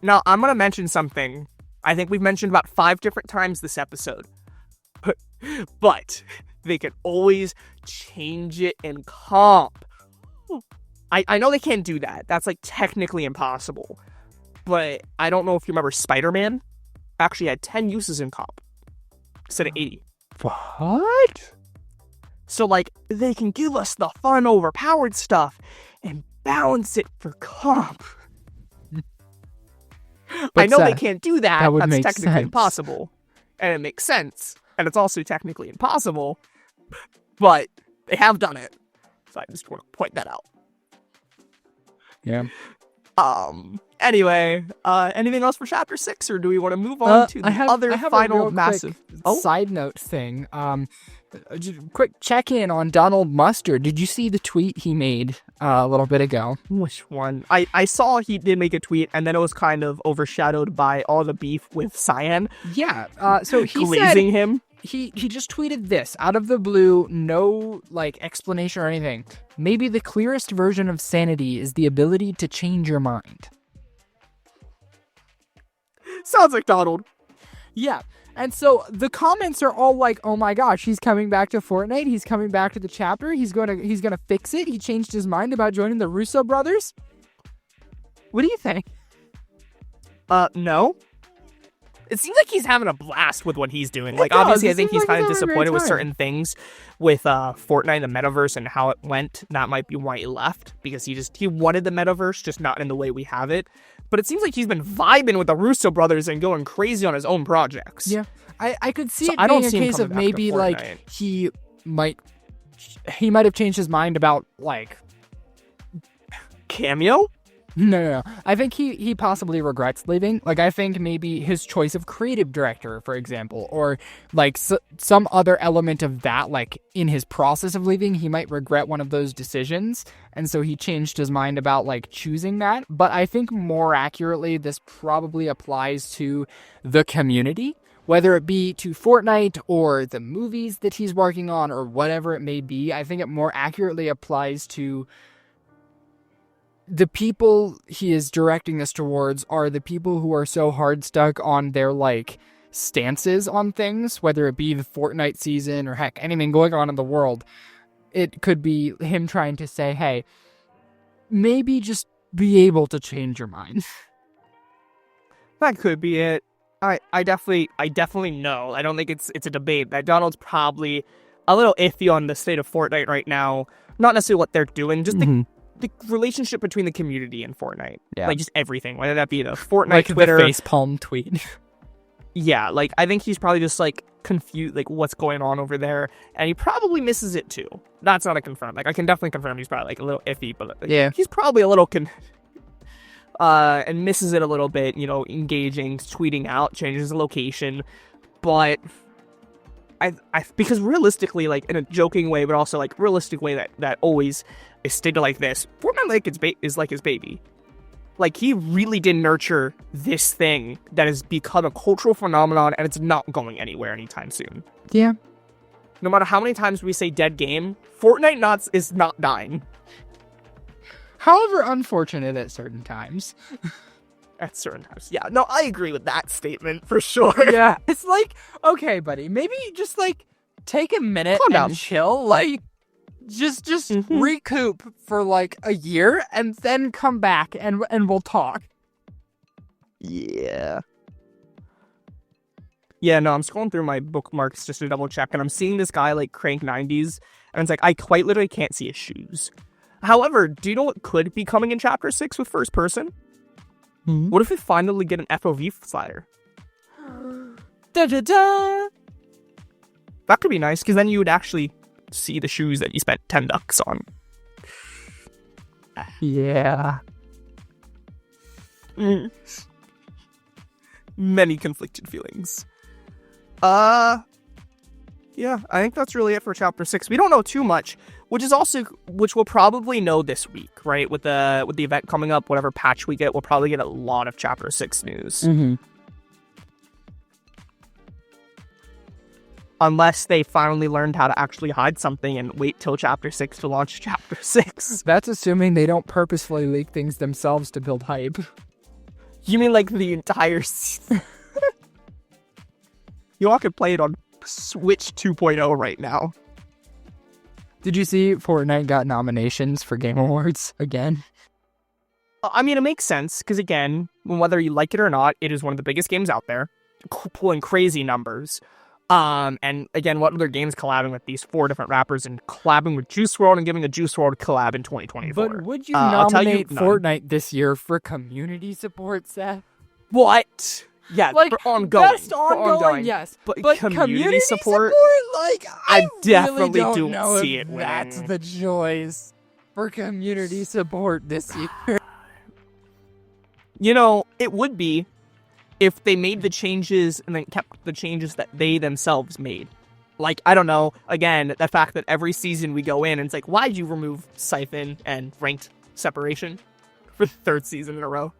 Now, I'm going to mention something I think we've mentioned about 5 different times this episode. But they can always change it in comp. I know they can't do that. That's, like, technically impossible. But I don't know if you remember Spider-Man actually had 10 uses in comp instead of 80. What? So, like, they can give us the fun, overpowered stuff and balance it for comp. I know they can't do that. That would That's make technically sense. impossible. And it makes sense. And it's also technically impossible. But they have done it. So I just want to point that out. Yeah. Anyway, anything else for chapter 6, or do we want to move on to the other final massive side note thing? Just quick check in on Donald Mustard. Did you see the tweet he made a little bit ago? Which one? I saw he did make a tweet, and then it was kind of overshadowed by all the beef with Cyan. Yeah. So he glazing said him. He just tweeted this out of the blue, no like explanation or anything. Maybe the clearest version of sanity is the ability to change your mind. Sounds like Donald. Yeah. And so the comments are all like, "Oh my gosh, he's coming back to Fortnite. He's coming back to the chapter. He's gonna fix it. He changed his mind about joining the Russo brothers." What do you think? No. It seems like he's having a blast with what he's doing. Like, does. obviously, It I think seems he's like kind of he's having a great disappointed with time. certain things with Fortnite, the metaverse, and how it went. That might be why he left, because he wanted the metaverse, just not in the way we have it. But it seems like he's been vibing with the Russo brothers and going crazy on his own projects. Yeah, I could see So it I don't being a see him case coming of back to maybe like Fortnite. he might have changed his mind about like Cameo? no. I think he possibly regrets leaving. Like I think maybe his choice of creative director, for example, or like some other element of that, like in his process of leaving, he might regret one of those decisions, and so he changed his mind about like choosing that. But I think more accurately, this probably applies to the community. Whether it be to Fortnite or the movies that he's working on or whatever it may be, I think it more accurately applies to the people he is directing this towards are the people who are so hard stuck on their like stances on things, whether it be the Fortnite season or heck, anything going on in the world. It could be him trying to say, hey, maybe just be able to change your mind. That could be it. I definitely know. I don't think it's a debate that Donald's probably a little iffy on the state of Fortnite right now. Not necessarily what they're doing, just the relationship between the community and Fortnite. Yeah. Like just everything, whether that be the Fortnite Like Twitter. the facepalm tweet. Yeah, like I think he's probably just like confused, like what's going on over there, and he probably misses it too. That's not a confirm. Like I can definitely confirm he's probably like a little iffy, but like, Yeah. he's probably a little and misses it a little bit. You know, engaging, tweeting out, changes his location, but I because realistically, like in a joking way, but also like realistic way that always is stated like this. Fortnite like is like his baby. Like, he really did nurture this thing that has become a cultural phenomenon, and it's not going anywhere anytime soon. Yeah. No matter how many times we say dead game, Fortnite is not dying. However unfortunate at certain times. At certain times. Yeah, no, I agree with that statement, for sure. Yeah. It's like, okay, buddy, maybe just like take a minute Calm and down. chill. Like, just recoup for like a year and then come back and we'll talk. Yeah. Yeah, no, I'm scrolling through my bookmarks just to double check, and I'm seeing this guy like crank 90s, and it's like, I quite literally can't see his shoes. However, do you know what could be coming in Chapter 6 with first person? What if we finally get an FOV slider? Da-da-da! That could be nice, because then you would actually see the shoes that you spent $10 on. Yeah. Many conflicted feelings. Yeah, I think that's really it for Chapter 6. We don't know too much, which we'll probably know this week, right? With the event coming up, whatever patch we get, we'll probably get a lot of Chapter 6 news. Unless they finally learned how to actually hide something and wait till Chapter 6 to launch Chapter 6. That's assuming they don't purposefully leak things themselves to build hype. You mean like the entire season? You all could play it on Switch 2.0 right now. Did you see Fortnite got nominations for Game Awards again? I mean, it makes sense, because again, whether you like it or not, it is one of the biggest games out there, pulling crazy numbers. And again, what other games collabing with these 4 different rappers and collabing with Juice WRLD and giving a Juice WRLD collab in 2024? But would you I'll tell you, nominate none. Fortnite this year for community support, Seth? What? Yeah, Like, for ongoing. best ongoing, yes. But community support, like, I I definitely really don't know see if it that's winning. the choice for community support this year. You know, it would be if they made the changes and then kept the changes that they themselves made. Like, I don't know, again, the fact that every season we go in and it's like, why'd you remove Siphon and ranked separation for the 3rd season in a row?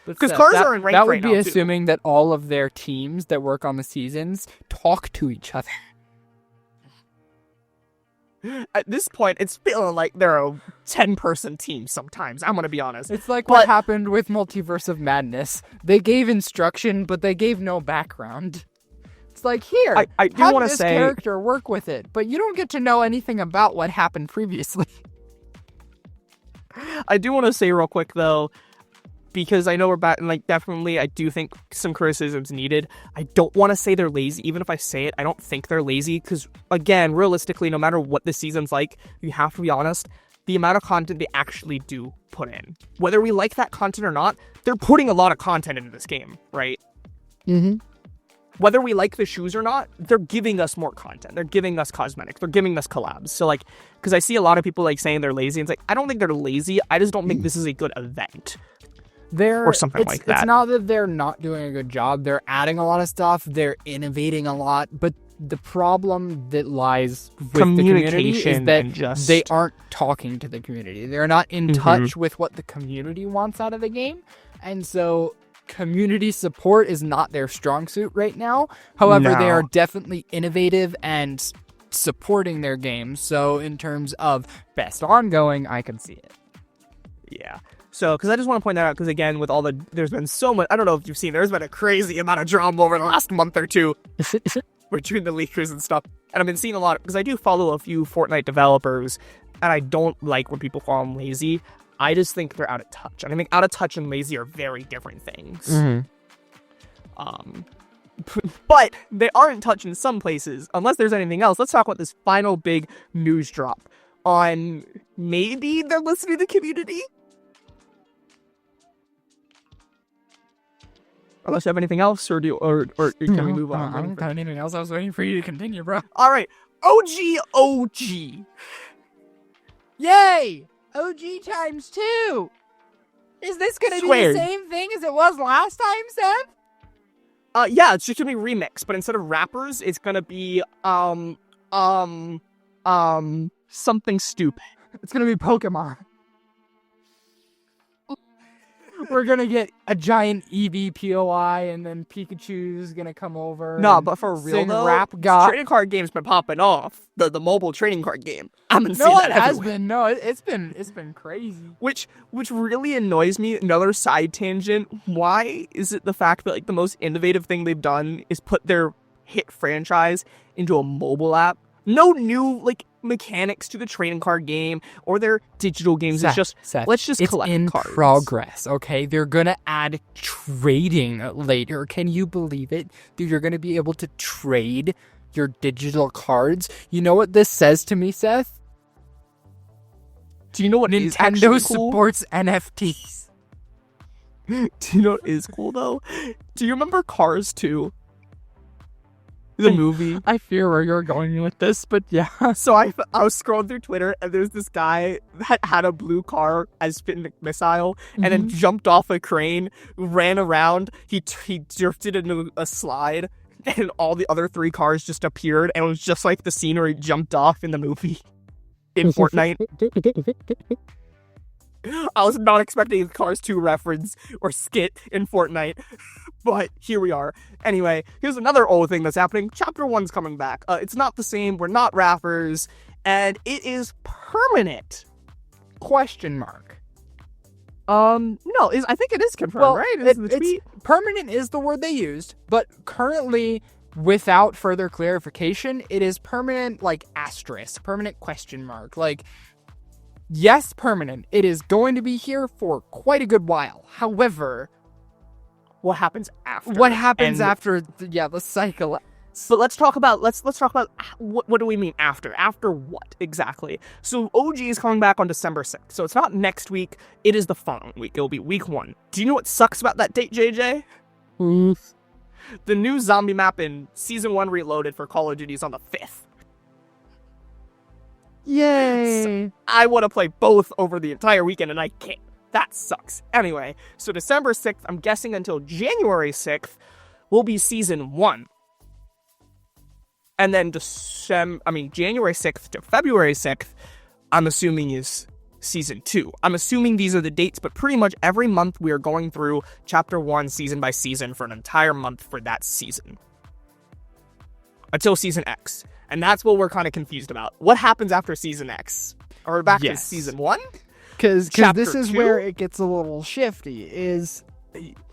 Because cars are in ranked That would right be now, too. assuming that all of their teams that work on the seasons talk to each other. At this point, it's feeling like they're a 10-person team sometimes, I'm going to be honest. It's like what happened with Multiverse of Madness. They gave instruction, but they gave no background. It's like, here, I do have want to this say, character work with it, but you don't get to know anything about what happened previously. I do want to say real quick, though, because I know we're back, and like, definitely, I do think some criticism's needed. I don't want to say they're lazy. Even if I say it, I don't think they're lazy, because, again, realistically, no matter what the season's like, you have to be honest, the amount of content they actually do put in. Whether we like that content or not, they're putting a lot of content into this game, right? Mm-hmm. Whether we like the shoes or not, they're giving us more content. They're giving us cosmetics. They're giving us collabs. So, like, because I see a lot of people, like, saying they're lazy. And it's like, I don't think they're lazy. I just don't think this is a good event. Or something like that. It's not that they're not doing a good job. They're adding a lot of stuff. They're innovating a lot. But the problem that lies with the community is that they aren't talking to the community. They're not in touch with what the community wants out of the game. And so community support is not their strong suit right now. However, they are definitely innovative and supporting their games. So in terms of best ongoing, I can see it. Yeah. So, because I just want to point that out, because again, with all there's been so much, I don't know if you've seen, there's been a crazy amount of drama over the last month or two between the leakers and stuff. And I've been seeing a lot, because I do follow a few Fortnite developers, and I don't like when people call them lazy. I just think they're out of touch. And I think out of touch and lazy are very different things. But they are in touch in some places. Unless there's anything else, let's talk about this final big news drop on maybe they're listening to the community. Unless you have anything else, or can we move on? I don't have anything else. I was waiting for you to continue, bro. All right, OG. Yay! OG times 2. Is this gonna be the same thing as it was last time, Seth? Yeah, it's just gonna be remixed, but instead of rappers, it's gonna be something stupid. It's gonna be Pokemon. We're gonna get a giant EVPOI, and then Pikachu's gonna come over. No, but for real though, rap god. trading card game's been popping off. The mobile trading card game. I've been seeing that everywhere. No, it's been crazy. Which really annoys me. Another side tangent. Why is it the fact that like the most innovative thing they've done is put their hit franchise into a mobile app? No new like mechanics to the trading card game or their digital games. It's just let's just collect cards. It's in progress, okay? They're gonna add trading later. Can you believe it? Dude, you're gonna be able to trade your digital cards. You know what this says to me, Seth? Do you know what Nintendo is cool? supports NFTs. Do you know what is cool though? Do you remember Cars 2? The movie. I fear where you're going with this, but yeah. So I was scrolling through Twitter, and there's this guy that had a blue car as spin missile, and then jumped off a crane, ran around, he drifted into a slide, and all the other 3 cars just appeared, and it was just like the scene where he jumped off in the movie in Fortnite. I was not expecting a Cars 2 reference or skit in Fortnite, but here we are. Anyway, here's another old thing that's happening. Chapter 1's coming back. It's not the same. We're not rappers, and it is permanent. Question mark. No, I think it is confirmed, right? It's permanent is the word they used, but currently, without further clarification, it is permanent, like asterisk, permanent question mark, like. Yes, permanent. It is going to be here for quite a good while. However, what happens after. What happens And- after the cycle? So let's talk about what do we mean after? After what exactly? So OG is coming back on December 6th. So it's not next week, it is the following week. It'll be week 1. Do you know what sucks about that date, JJ? The new zombie map in Season 1 Reloaded for Call of Duty is on the 5th. Yay! I want to play both over the entire weekend, and I can't. That sucks. Anyway, so December 6th, I'm guessing until January 6th, will be Season 1. And then January 6th to February 6th, I'm assuming is Season 2. I'm assuming these are the dates, but pretty much every month we are going through Chapter 1 season by season for an entire month for that season. Until Season X. And that's what we're kind of confused about. What happens after Season X? Are we back to Season 1? Because Chapter this is 2? where it gets a little shifty, is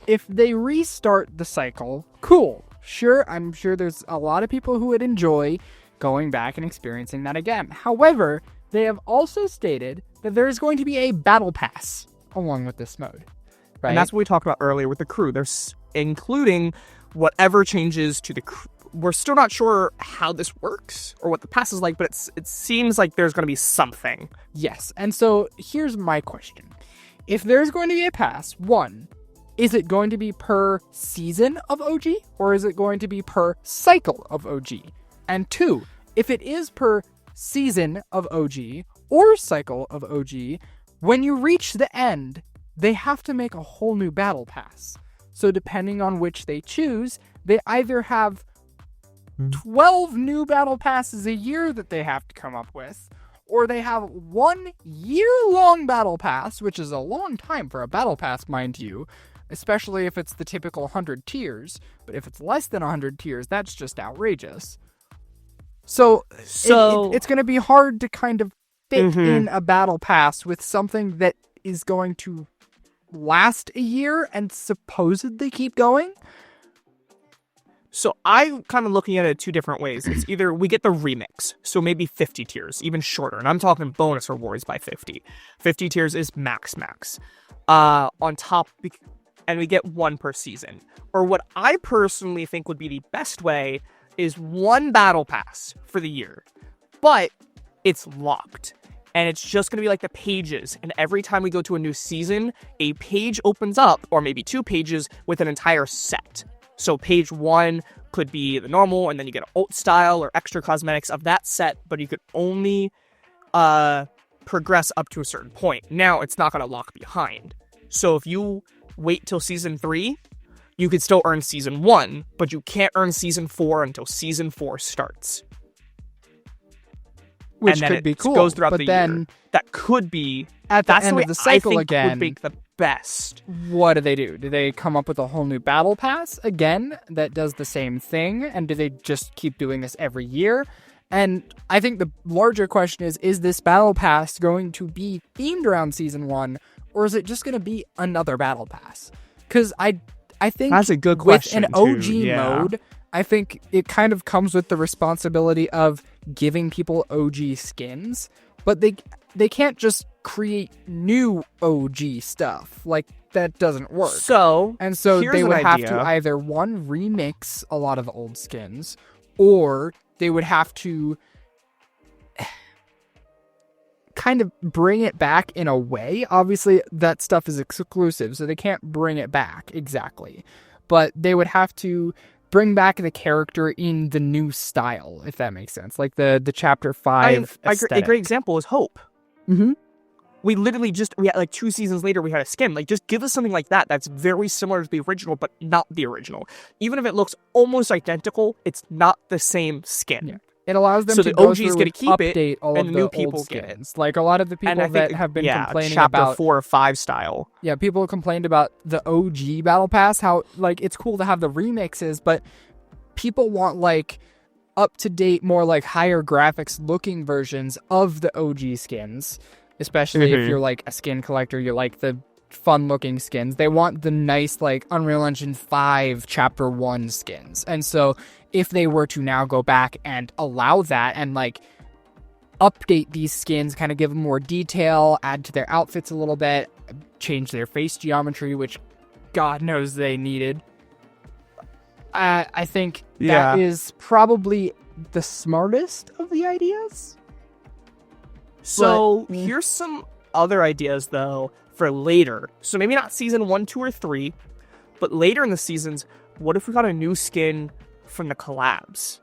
if they restart the cycle, cool. Sure, I'm sure there's a lot of people who would enjoy going back and experiencing that again. However, they have also stated that there is going to be a battle pass along with this mode. Right? And that's what we talked about earlier with the crew. There's including whatever changes to the crew. We're still not sure how this works or what the pass is like, but it seems like there's going to be something. Yes, and so here's my question. If there's going to be a pass, 1, is it going to be per season of OG, or is it going to be per cycle of OG? And 2, if it is per season of OG or cycle of OG, when you reach the end, they have to make a whole new battle pass. So depending on which they choose, they either have 12 new battle passes a year that they have to come up with, or they have 1 year-long battle pass, which is a long time for a battle pass, mind you, especially if it's the typical 100 tiers, but if it's less than 100 tiers, that's just outrageous. So it's going to be hard to kind of fit in a battle pass with something that is going to last a year and supposedly keep going. So I'm kind of looking at it 2 different ways. It's either we get the remix, so maybe 50 tiers, even shorter. And I'm talking bonus rewards by 50. 50 tiers is max. On top, and we get 1 per season. Or what I personally think would be the best way is 1 battle pass for the year. But it's locked. And it's just going to be like the pages. And every time we go to a new season, a page opens up, or maybe 2 pages, with an entire set. So page 1 could be the normal, and then you get alt style or extra cosmetics of that set, but you could only progress up to a certain point. Now, it's not going to lock behind. So if you wait till Season 3, you could still earn Season 1, but you can't earn Season 4 until Season 4 starts. Which and then could be cool, goes throughout but the then year. That could be at the that's end the way of the cycle I think again would make the best. What do? Do they come up with a whole new battle pass again that does the same thing? And do they just keep doing this every year? And I think the larger question is this battle pass going to be themed around Season 1, or is it just going to be another battle pass? Because I think that's a good question. With an OG too. mode, I think it kind of comes with the responsibility of giving people OG skins, but they can't just create new OG stuff. Like, that doesn't work. So They would have to either, 1, remix a lot of the old skins, or they would have to kind of bring it back in a way. Obviously, that stuff is exclusive, so they can't bring it back exactly. But they would have to bring back the character in the new style, if that makes sense. Like the Chapter 5 aesthetic. A great example is Hope. Mm-hmm. We literally we had like 2 seasons later, we had a skin. Like, just give us something like that that's very similar to the original, but not the original. Even if it looks almost identical, it's not the same skin. Yeah. It allows them so to the go OG's through gonna and keep update it, all and of the new the people old get it. skins. Like, a lot of the people that have been complaining Chapter about 4 or 5 style. Yeah, people complained about the OG Battle Pass, how, like, it's cool to have the remixes, but people want, like, up-to-date, more, like, higher graphics looking versions of the OG skins, especially if you're, like, a skin collector, you like the fun-looking skins. They want the nice, like, Unreal Engine 5 Chapter 1 skins. And so, if they were to now go back and allow that and, like, update these skins, kind of give them more detail, add to their outfits a little bit, change their face geometry, which God knows they needed. I think Yeah. that is probably the smartest of the ideas. So But- here's some other ideas though for later. So maybe not season 1, 2, or 3, but later in the seasons, what if we got a new skin from the collabs?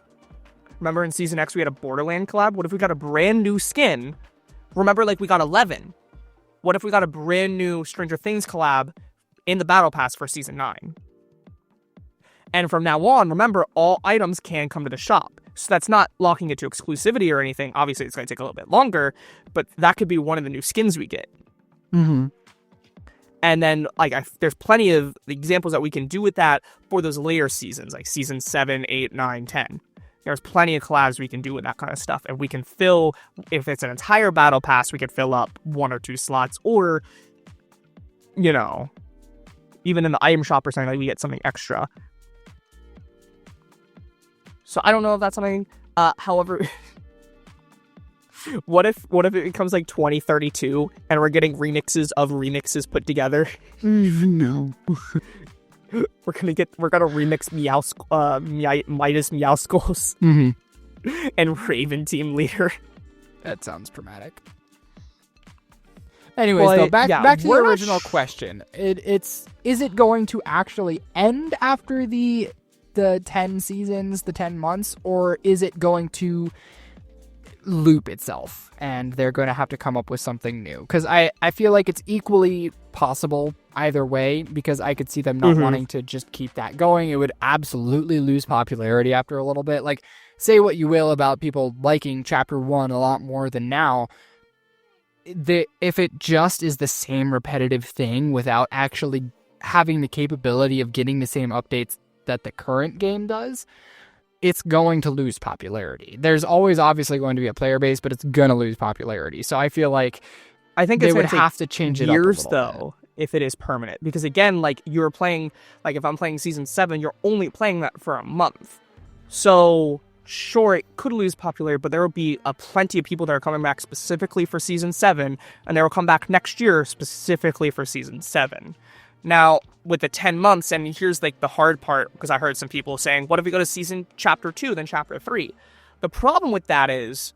Remember in Season X we had a Borderland collab? What if we got a brand new skin? Remember, like, we got 11. What if we got a brand new Stranger Things collab in the Battle Pass for Season 9? And from now on, remember, all items can come to the shop. So that's not locking it to exclusivity or anything. Obviously, it's going to take a little bit longer, but that could be one of the new skins we get. Mm-hmm. And then, like, there's plenty of examples that we can do with that for those later seasons, like Season 7, 8, 9, 10. There's plenty of collabs we can do with that kind of stuff. And we can fill, if it's an entire battle pass, we could fill up 1 or 2 slots. Or, you know, even in the item shop or something, like, we get something extra. So I don't know if that's something, however... What if it becomes like 2032 and we're getting remixes of remixes put together? No. We're gonna remix Midas Meowskulls Mm-hmm. and Raven Team Leader. That sounds dramatic. Anyways, Well, though, back to the we're not original question. Is it going to actually end after the 10 seasons, the 10 months, or is it going to loop itself and they're going to have to come up with something new? Because I feel like it's equally possible either way, because I could see them not wanting to just keep that going. It would absolutely lose popularity after a little bit. Like, say what you will about people liking Chapter 1 a lot more than now. If it just is the same repetitive thing without actually having the capability of getting the same updates that the current game does, it's going to lose popularity. There's always obviously going to be a player base, but it's going to lose popularity. So I feel like I think they it's would gonna take have to change it years up a little though, if it is permanent. Because again, like, you're playing, like, if I'm playing Season 7, you're only playing that for a month. So sure, it could lose popularity, but there will be plenty of people that are coming back specifically for Season 7, and they will come back next year specifically for Season 7. Now, with the 10 months, and here's, like, the hard part, because I heard some people saying, what if we go to Chapter 2, then Chapter 3? The problem with that is,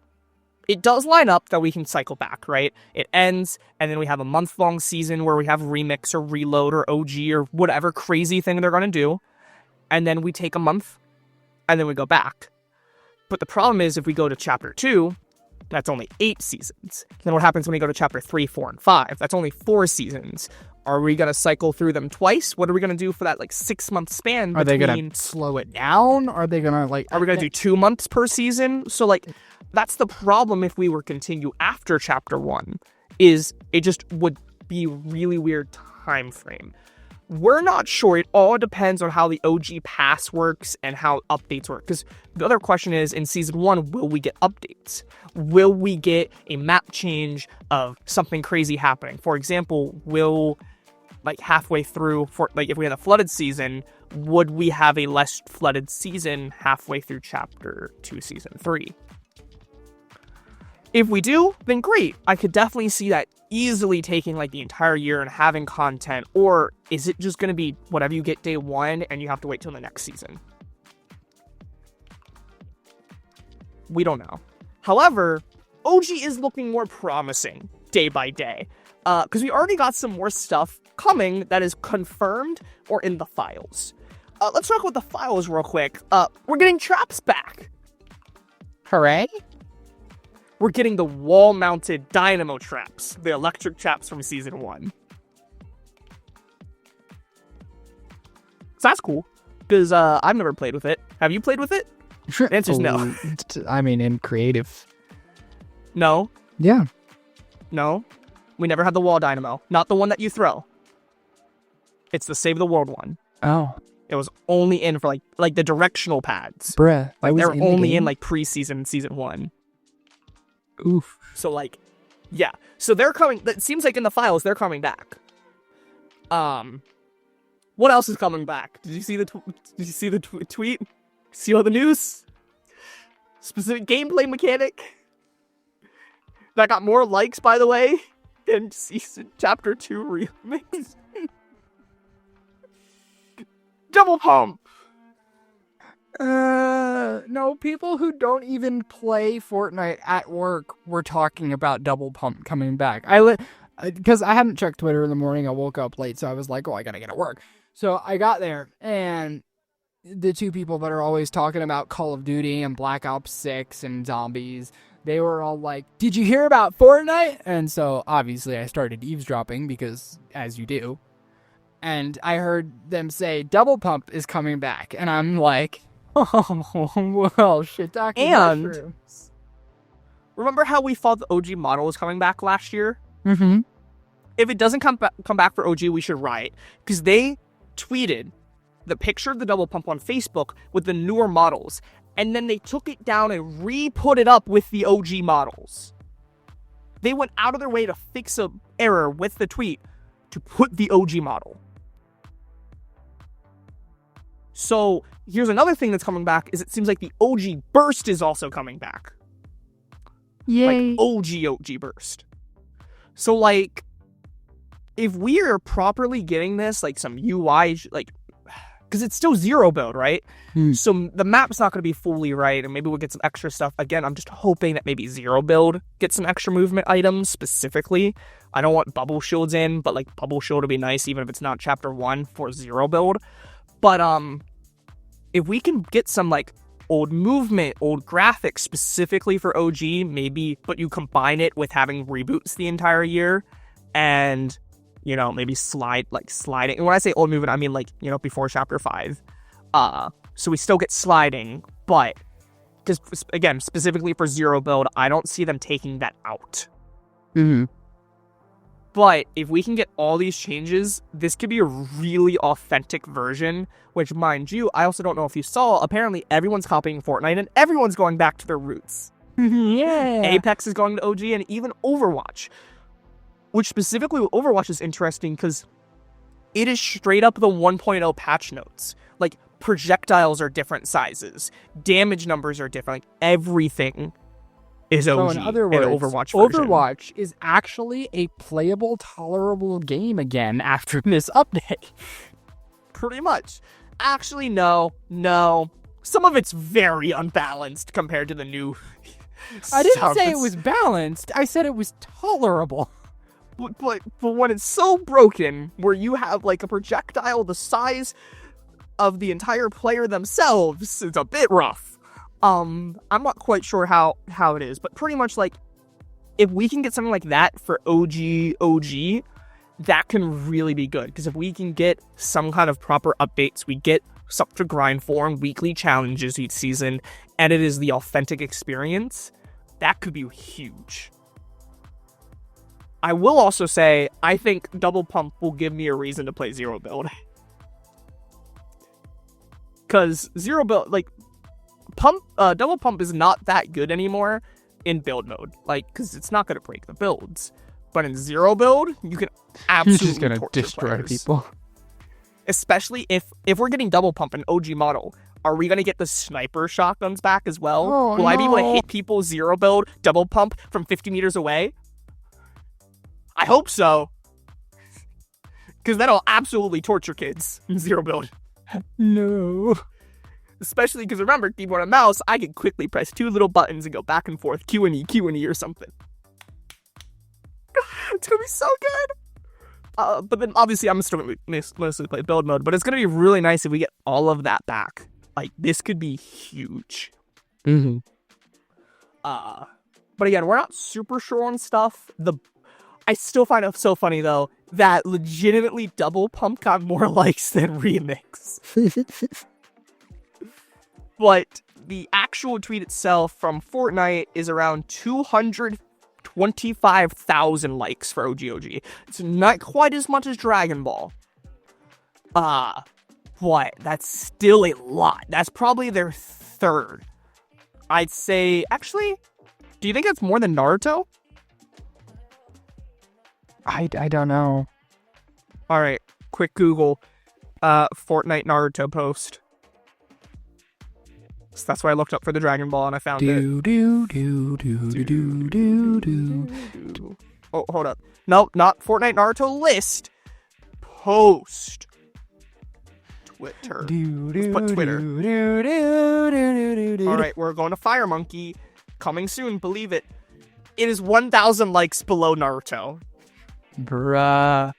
it does line up that we can cycle back, right? It ends, and then we have a month-long season where we have Remix or Reload or OG or whatever crazy thing they're going to do, and then we take a month, and then we go back. But the problem is, if we go to Chapter 2, that's only 8 seasons. Then what happens when we go to Chapter 3, 4, and 5? That's only 4 seasons. Are we going to cycle through them twice? What are we going to do for that, like, 6-month span? Are they going to slow it down? Are they going to, like... Are we going to do 2 months per season? So, like, that's the problem if we were to continue after Chapter 1, is it just would be a really weird time frame. We're not sure. It all depends on how the OG pass works and how updates work. Because the other question is, in Season 1, will we get updates? Will we get a map change of something crazy happening? For example, will, like, halfway through, if we had a flooded season, would we have a less flooded season halfway through Chapter 2, Season 3? If we do, then great. I could definitely see that easily taking, like, the entire year and having content. Or is it just going to be whatever you get day 1 and you have to wait till the next season? We don't know. However, OG is looking more promising day by day. Because we already got some more stuff coming that is confirmed or in the files. Let's talk about the files real quick. We're getting traps back. Hooray? We're getting the wall-mounted dynamo traps, the electric traps from Season 1. So that's cool, because I've never played with it. Have you played with it? The answer's no. I mean, in creative. No. Yeah. No. We never had the wall dynamo. Not the one that you throw. It's the Save the World one. Oh. It was only in for, like the directional pads. Bruh. Like, they're only in, like, pre-season Season 1. Oof. So, like, yeah. So they're coming. It seems like in the files they're coming back. What else is coming back? Did you see the tweet? See all the news? Specific gameplay mechanic that got more likes, by the way, than Chapter 2 remix. double pump. No, people who don't even play Fortnite at work were talking about double pump coming back. Because I hadn't checked Twitter in the morning. I woke up late, so I was like, oh, I gotta get to work. So I got there, and the two people that are always talking about Call of Duty and Black Ops 6 and zombies, they were all like, did you hear about Fortnite? And so, obviously, I started eavesdropping, because, as you do. And I heard them say, double pump is coming back. And I'm like, oh, well, shiitake And mushrooms. remember how we thought the OG model was coming back last year? Mm-hmm. If it doesn't come back for OG, we should riot. Because they tweeted the picture of the double pump on Facebook with the newer models. And then they took it down and re-put it up with the OG models. They went out of their way to fix an error with the tweet to put the OG model. So here's another thing that's coming back, is it seems like the OG burst is also coming back. Yay. Like OG burst. So like, if we are properly getting this, like some UI, like, because it's still zero build, right? So the map's not going to be fully right, and maybe we'll get some extra stuff. Again, I'm just hoping that maybe zero build gets some extra movement items specifically. I don't want bubble shields in, but like bubble shield would be nice even if it's not chapter 1 for zero build. But if we can get some like old movement, old graphics specifically for OG, maybe, but you combine it with having reboots the entire year, and you know, maybe sliding. And when I say old movement, I mean like, you know, before chapter 5. So we still get sliding, but because again, specifically for zero build, I don't see them taking that out. Mm-hmm. But if we can get all these changes, this could be a really authentic version, which, mind you, I also don't know if you saw, apparently everyone's copying Fortnite and everyone's going back to their roots. Yeah. Apex is going to OG, and even Overwatch. Which specifically with Overwatch is interesting because it is straight up the 1.0 patch notes. Like, projectiles are different sizes. Damage numbers are different. Like, everything is OG in other words, Overwatch version. Overwatch is actually a playable, tolerable game again after this update. Pretty much. Actually, no. Some of it's very unbalanced compared to the new I didn't stuff. say it was balanced. I said it was tolerable. But when it's so broken, where you have like a projectile the size of the entire player themselves, it's a bit rough. I'm not quite sure how it is, but pretty much like, if we can get something like that for OG, that can really be good. Because if we can get some kind of proper updates, we get something to grind for, and weekly challenges each season, and it is the authentic experience, that could be huge. I will also say, I think double pump will give me a reason to play zero build. Because zero build, like, double pump is not that good anymore in build mode, like, because it's not going to break the builds. But in zero build, you can absolutely You're just gonna torture destroy players. people. Especially if we're getting double pump an OG model, are we gonna get the sniper shotguns back as well? Oh, Will I be able to no. hit people zero build double pump from 50 meters away? I hope so, because that'll absolutely torture kids in zero build. No. Especially because remember, keyboard and mouse, I can quickly press two little buttons and go back and forth, Q and E or something. It's gonna be so good. But then obviously I'm still gonna mostly play build mode, but it's gonna be really nice if we get all of that back. Like, this could be huge. Mm-hmm. But again, we're not super sure on stuff. I still find it so funny though that legitimately double pump got more likes than remix. But the actual tweet itself from Fortnite is around 225,000 likes for OG. It's not quite as much as Dragon Ball. But that's still a lot. That's probably their third. I'd say, actually, do you think it's more than Naruto? I don't know. All right, quick Google, Fortnite Naruto post. So that's why I looked up for the Dragon Ball and I found it. Oh, hold up. Nope, not Fortnite Naruto list. Post. Twitter. Let's put Twitter. All right, we're going to Fire Monkey. Coming soon, believe it. It is 1,000 likes below Naruto. Bruh.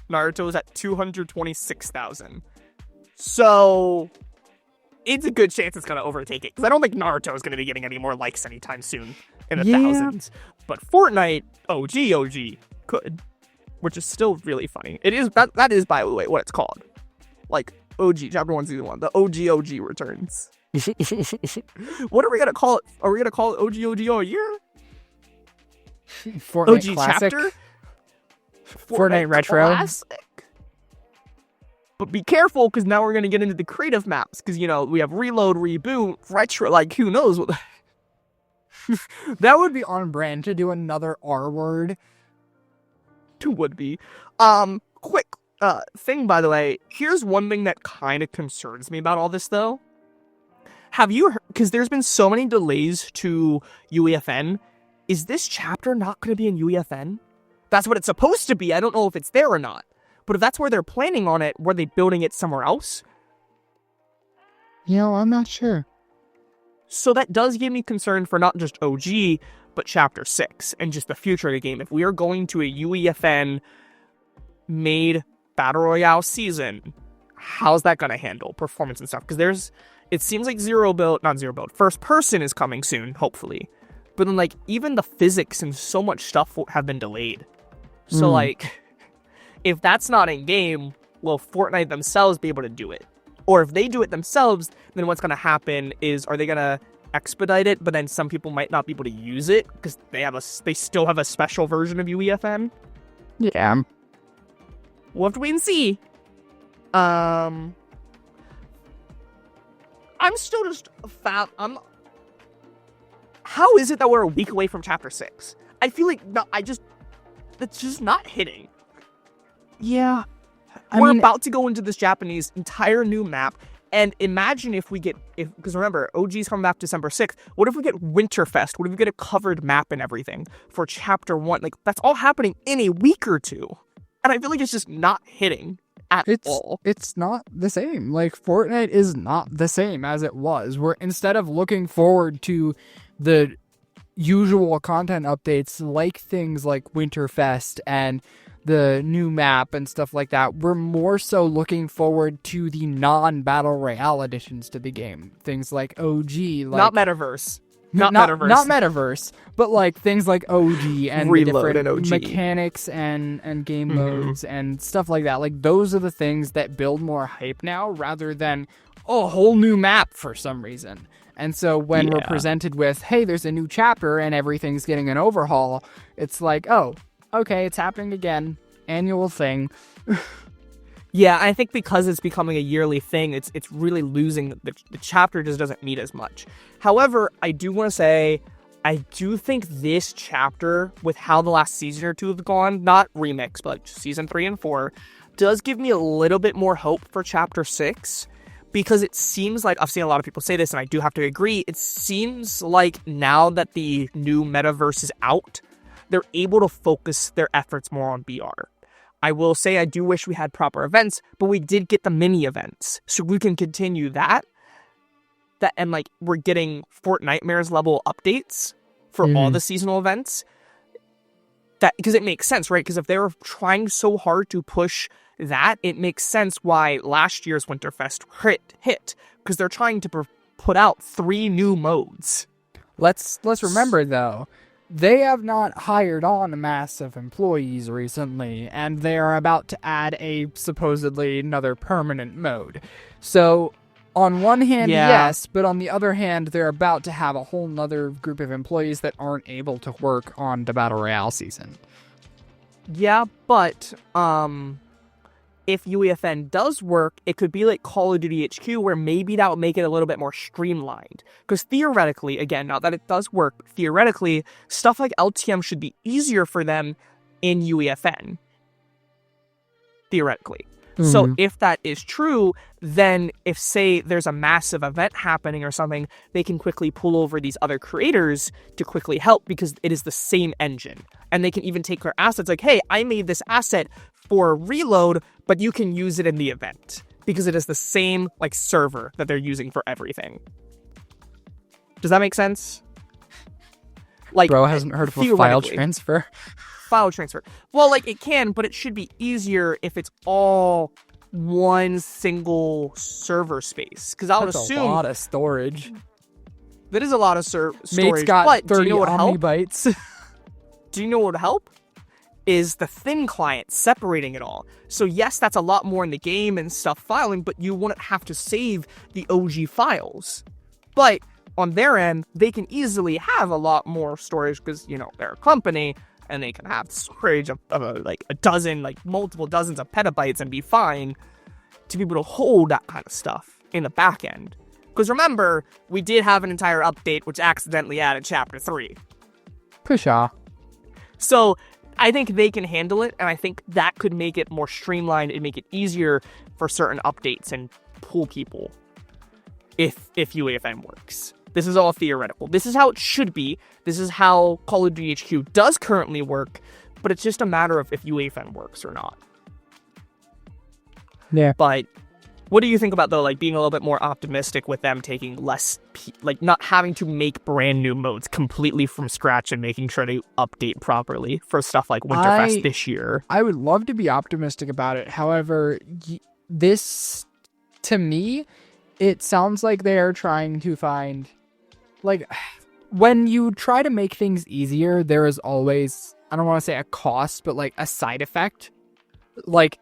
Naruto is at 226,000. So it's a good chance it's going to overtake it. Because I don't think Naruto is going to be getting any more likes anytime soon in the thousands. But Fortnite, OG, could. Which is still really funny. It is, that is, by the way, what it's called. Like, OG, Chapter 1, Season 1. The OG returns. What are we going to call it? Are we going to call it OG all year? Fortnite OG Classic? Chapter? Fortnite Retro? Classic? But be careful, because now we're going to get into the creative maps. Because, you know, we have Reload, Reboot, Retro, like, who knows what... That would be on brand to do another R word. Would be. Quick thing, by the way. Here's one thing that kind of concerns me about all this, though. Have you heard... Because there's been so many delays to UEFN. Is this chapter not going to be in UEFN? That's what it's supposed to be. I don't know if it's there or not. But if that's where they're planning on it, were they building it somewhere else? You know, I'm not sure. So that does give me concern for not just OG, but Chapter 6, and just the future of the game. If we are going to a UEFN made Battle Royale season, how's that going to handle performance and stuff? Because it seems like first person is coming soon, hopefully. But then, like, even the physics and so much stuff have been delayed. So, like, if that's not in game, will Fortnite themselves be able to do it? Or if they do it themselves, then what's going to happen is, are they going to expedite it, but then some people might not be able to use it because they still have a special version of UEFN? Yeah. We'll have to wait and see. I'm still just how is it that we're a week away from Chapter 6? I feel like it's just not hitting. Yeah. We're about to go into this Japanese entire new map, and imagine because remember, OG's coming back December 6th. What if we get Winterfest? What if we get a covered map and everything for Chapter 1? Like, that's all happening in a week or two. And I feel like it's just not hitting at all. It's not the same. Like, Fortnite is not the same as it was. Where instead of looking forward to the usual content updates, like things like Winterfest and the new map and stuff like that, we're more so looking forward to the non-Battle Royale additions to the game. Things like OG. Not Metaverse. Not Metaverse, but like things like OG and the different and OG mechanics and game modes and stuff like that. Like, those are the things that build more hype now, rather than a whole new map for some reason. And so when we're presented with, hey, there's a new chapter and everything's getting an overhaul, it's like, oh, okay, it's happening again. Annual thing. Yeah, I think because it's becoming a yearly thing, it's really losing. The chapter just doesn't meet as much. However, I do want to say, I do think this chapter, with how the last season or two have gone, not remix, but like season 3 and 4, does give me a little bit more hope for Chapter 6. Because it seems like, I've seen a lot of people say this, and I do have to agree, it seems like now that the new metaverse is out, they're able to focus their efforts more on BR. I will say I do wish we had proper events, but we did get the mini events. So we can continue that and like we're getting Fortnitemares level updates for all the seasonal events. That because it makes sense, right? Because if they were trying so hard to push that, it makes sense why last year's Winterfest hit because they're trying to put out 3 new modes. Let's remember though, they have not hired on a mass of employees recently, and they are about to add a supposedly another permanent mode. So, on one hand, yes, but on the other hand, they're about to have a whole nother group of employees that aren't able to work on the Battle Royale season. Yeah, but, if UEFN does work, it could be like Call of Duty HQ, where maybe that would make it a little bit more streamlined. Because theoretically, again, not that it does work, but theoretically, stuff like LTM should be easier for them in UEFN. Theoretically. So if that is true, then if, say, there's a massive event happening or something, they can quickly pull over these other creators to quickly help because it is the same engine. And they can even take their assets like, hey, I made this asset for Reload, but you can use it in the event. because it is the same like server that they're using for everything. Does that make sense? Like, Bro hasn't heard of a file transfer. File transfer. Well, like, it can, but it should be easier if it's all one single server space. Because I would assume a lot of storage. That is a lot of storage. Mate's got but 30 do you know what omnibytes. Do you know what would help? Is the thin client separating it all. So yes, that's a lot more in the game and stuff filing, but you wouldn't have to save the OG files. But on their end, they can easily have a lot more storage because, you know, they're a company and they can have storage of like a dozen, like multiple dozens of petabytes and be fine to be able to hold that kind of stuff in the back end. Because remember, we did have an entire update which accidentally added Chapter 3. Pshaw. So I think they can handle it, and I think that could make it more streamlined and make it easier for certain updates and pull people if UEFN works. This is all theoretical. This is how it should be. This is how Call of Duty HQ does currently work, but it's just a matter of if UEFN works or not. Yeah. But what do you think about, though, like, being a little bit more optimistic with them taking less, like, not having to make brand new modes completely from scratch and making sure to update properly for stuff like Winterfest this year? I would love to be optimistic about it. However, this, to me, it sounds like they are trying to find, like, when you try to make things easier, there is always, I don't want to say a cost, but, like, a side effect. Like,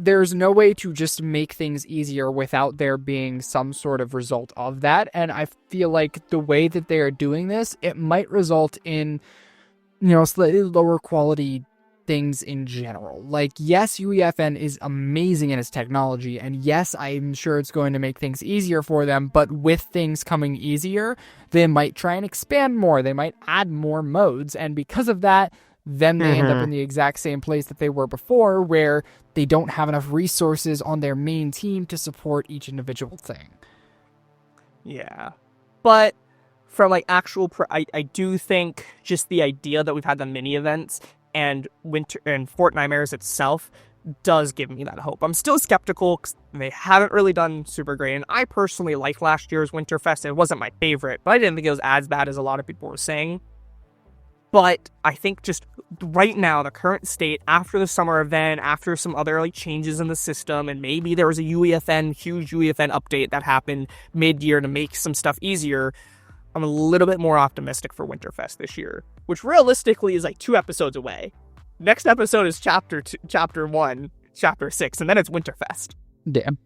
there's no way to just make things easier without there being some sort of result of that. And I feel like the way that they are doing this, it might result in, you know, slightly lower quality things in general. Like, yes, UEFN is amazing in its technology, and yes, I'm sure it's going to make things easier for them, but with things coming easier, they might try and expand more. They might add more modes, and because of that, then they end up in the exact same place that they were before, where they don't have enough resources on their main team to support each individual thing. Yeah. But from, like, actual... I do think just the idea that we've had the mini-events and Fortnite Mirrors itself does give me that hope. I'm still skeptical because they haven't really done super great, and I personally like last year's Winterfest. It wasn't my favorite, but I didn't think it was as bad as a lot of people were saying. But I think just right now, the current state, after the summer event, after some other, like, changes in the system, and maybe there was a huge UEFN update that happened mid-year to make some stuff easier, I'm a little bit more optimistic for Winterfest this year, which realistically is like 2 episodes away. Next episode is Chapter 1, Chapter 6, and then it's Winterfest. Damn.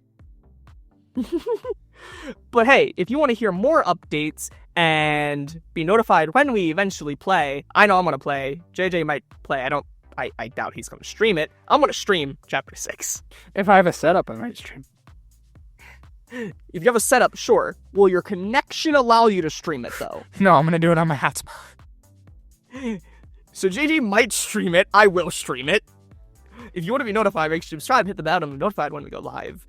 But hey, if you want to hear more updates and be notified when we eventually play, I know I'm going to play. JJ might play. I doubt he's going to stream it. I'm going to stream Chapter 6. If I have a setup, I might stream. If you have a setup, sure. Will your connection allow you to stream it, though? No, I'm going to do it on my hotspot. So JJ might stream it. I will stream it. If you want to be notified, make sure to subscribe, hit the bell, and be notified when we go live.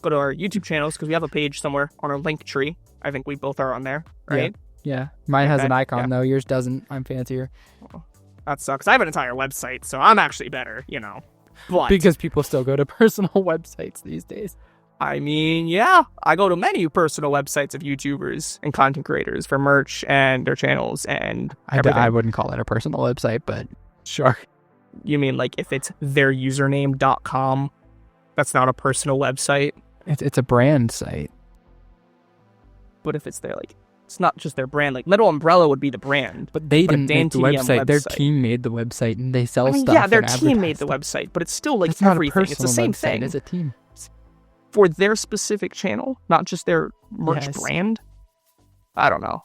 Go to our YouTube channels, because we have a page somewhere on our Linktree. I think we both are on there, right? Yeah. Mine has an icon, though. Yours doesn't. I'm fancier. Well, that sucks. I have an entire website, so I'm actually better, you know. But because people still go to personal websites these days. I mean, yeah. I go to many personal websites of YouTubers and content creators for merch and their channels and everything. I wouldn't call it a personal website, but sure. You mean like if it's their username.com? That's not a personal website? It's a brand site. But if it's their, like, it's not just their brand. Like, Metal Umbrella would be the brand. But they didn't make the website. Their team made the website, and they sell stuff. Yeah, their team made the website, but it's still, like, everything. It's the same thing. It's a team. For their specific channel, not just their merch brand? I don't know.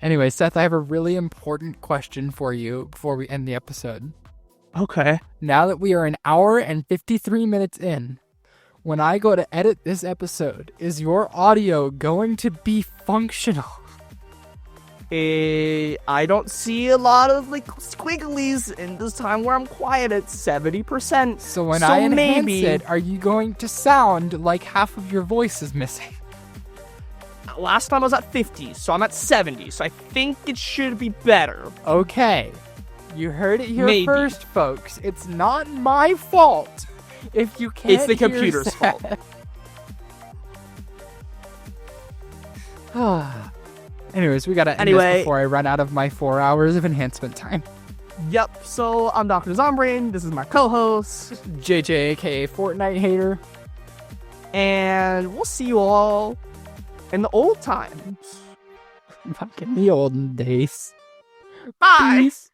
Anyway, Seth, I have a really important question for you before we end the episode. Okay. Now that we are an hour and 53 minutes in, when I go to edit this episode, is your audio going to be functional? I don't see a lot of, like, squigglies in this time where I'm quiet at 70%. So when I enhance it, are you going to sound like half of your voice is missing? Last time I was at 50, so I'm at 70, so I think it should be better. Okay. You heard it here first, folks. It's not my fault If you can't It's the hear computer's fault. Anyways, we gotta end this before I run out of my 4 hours of enhancement time. Yep, so I'm Dr. Zombrain, this is my co-host, JJ, aka Fortnite hater. and we'll see you all in the old times. Back in the olden days. Bye! Peace.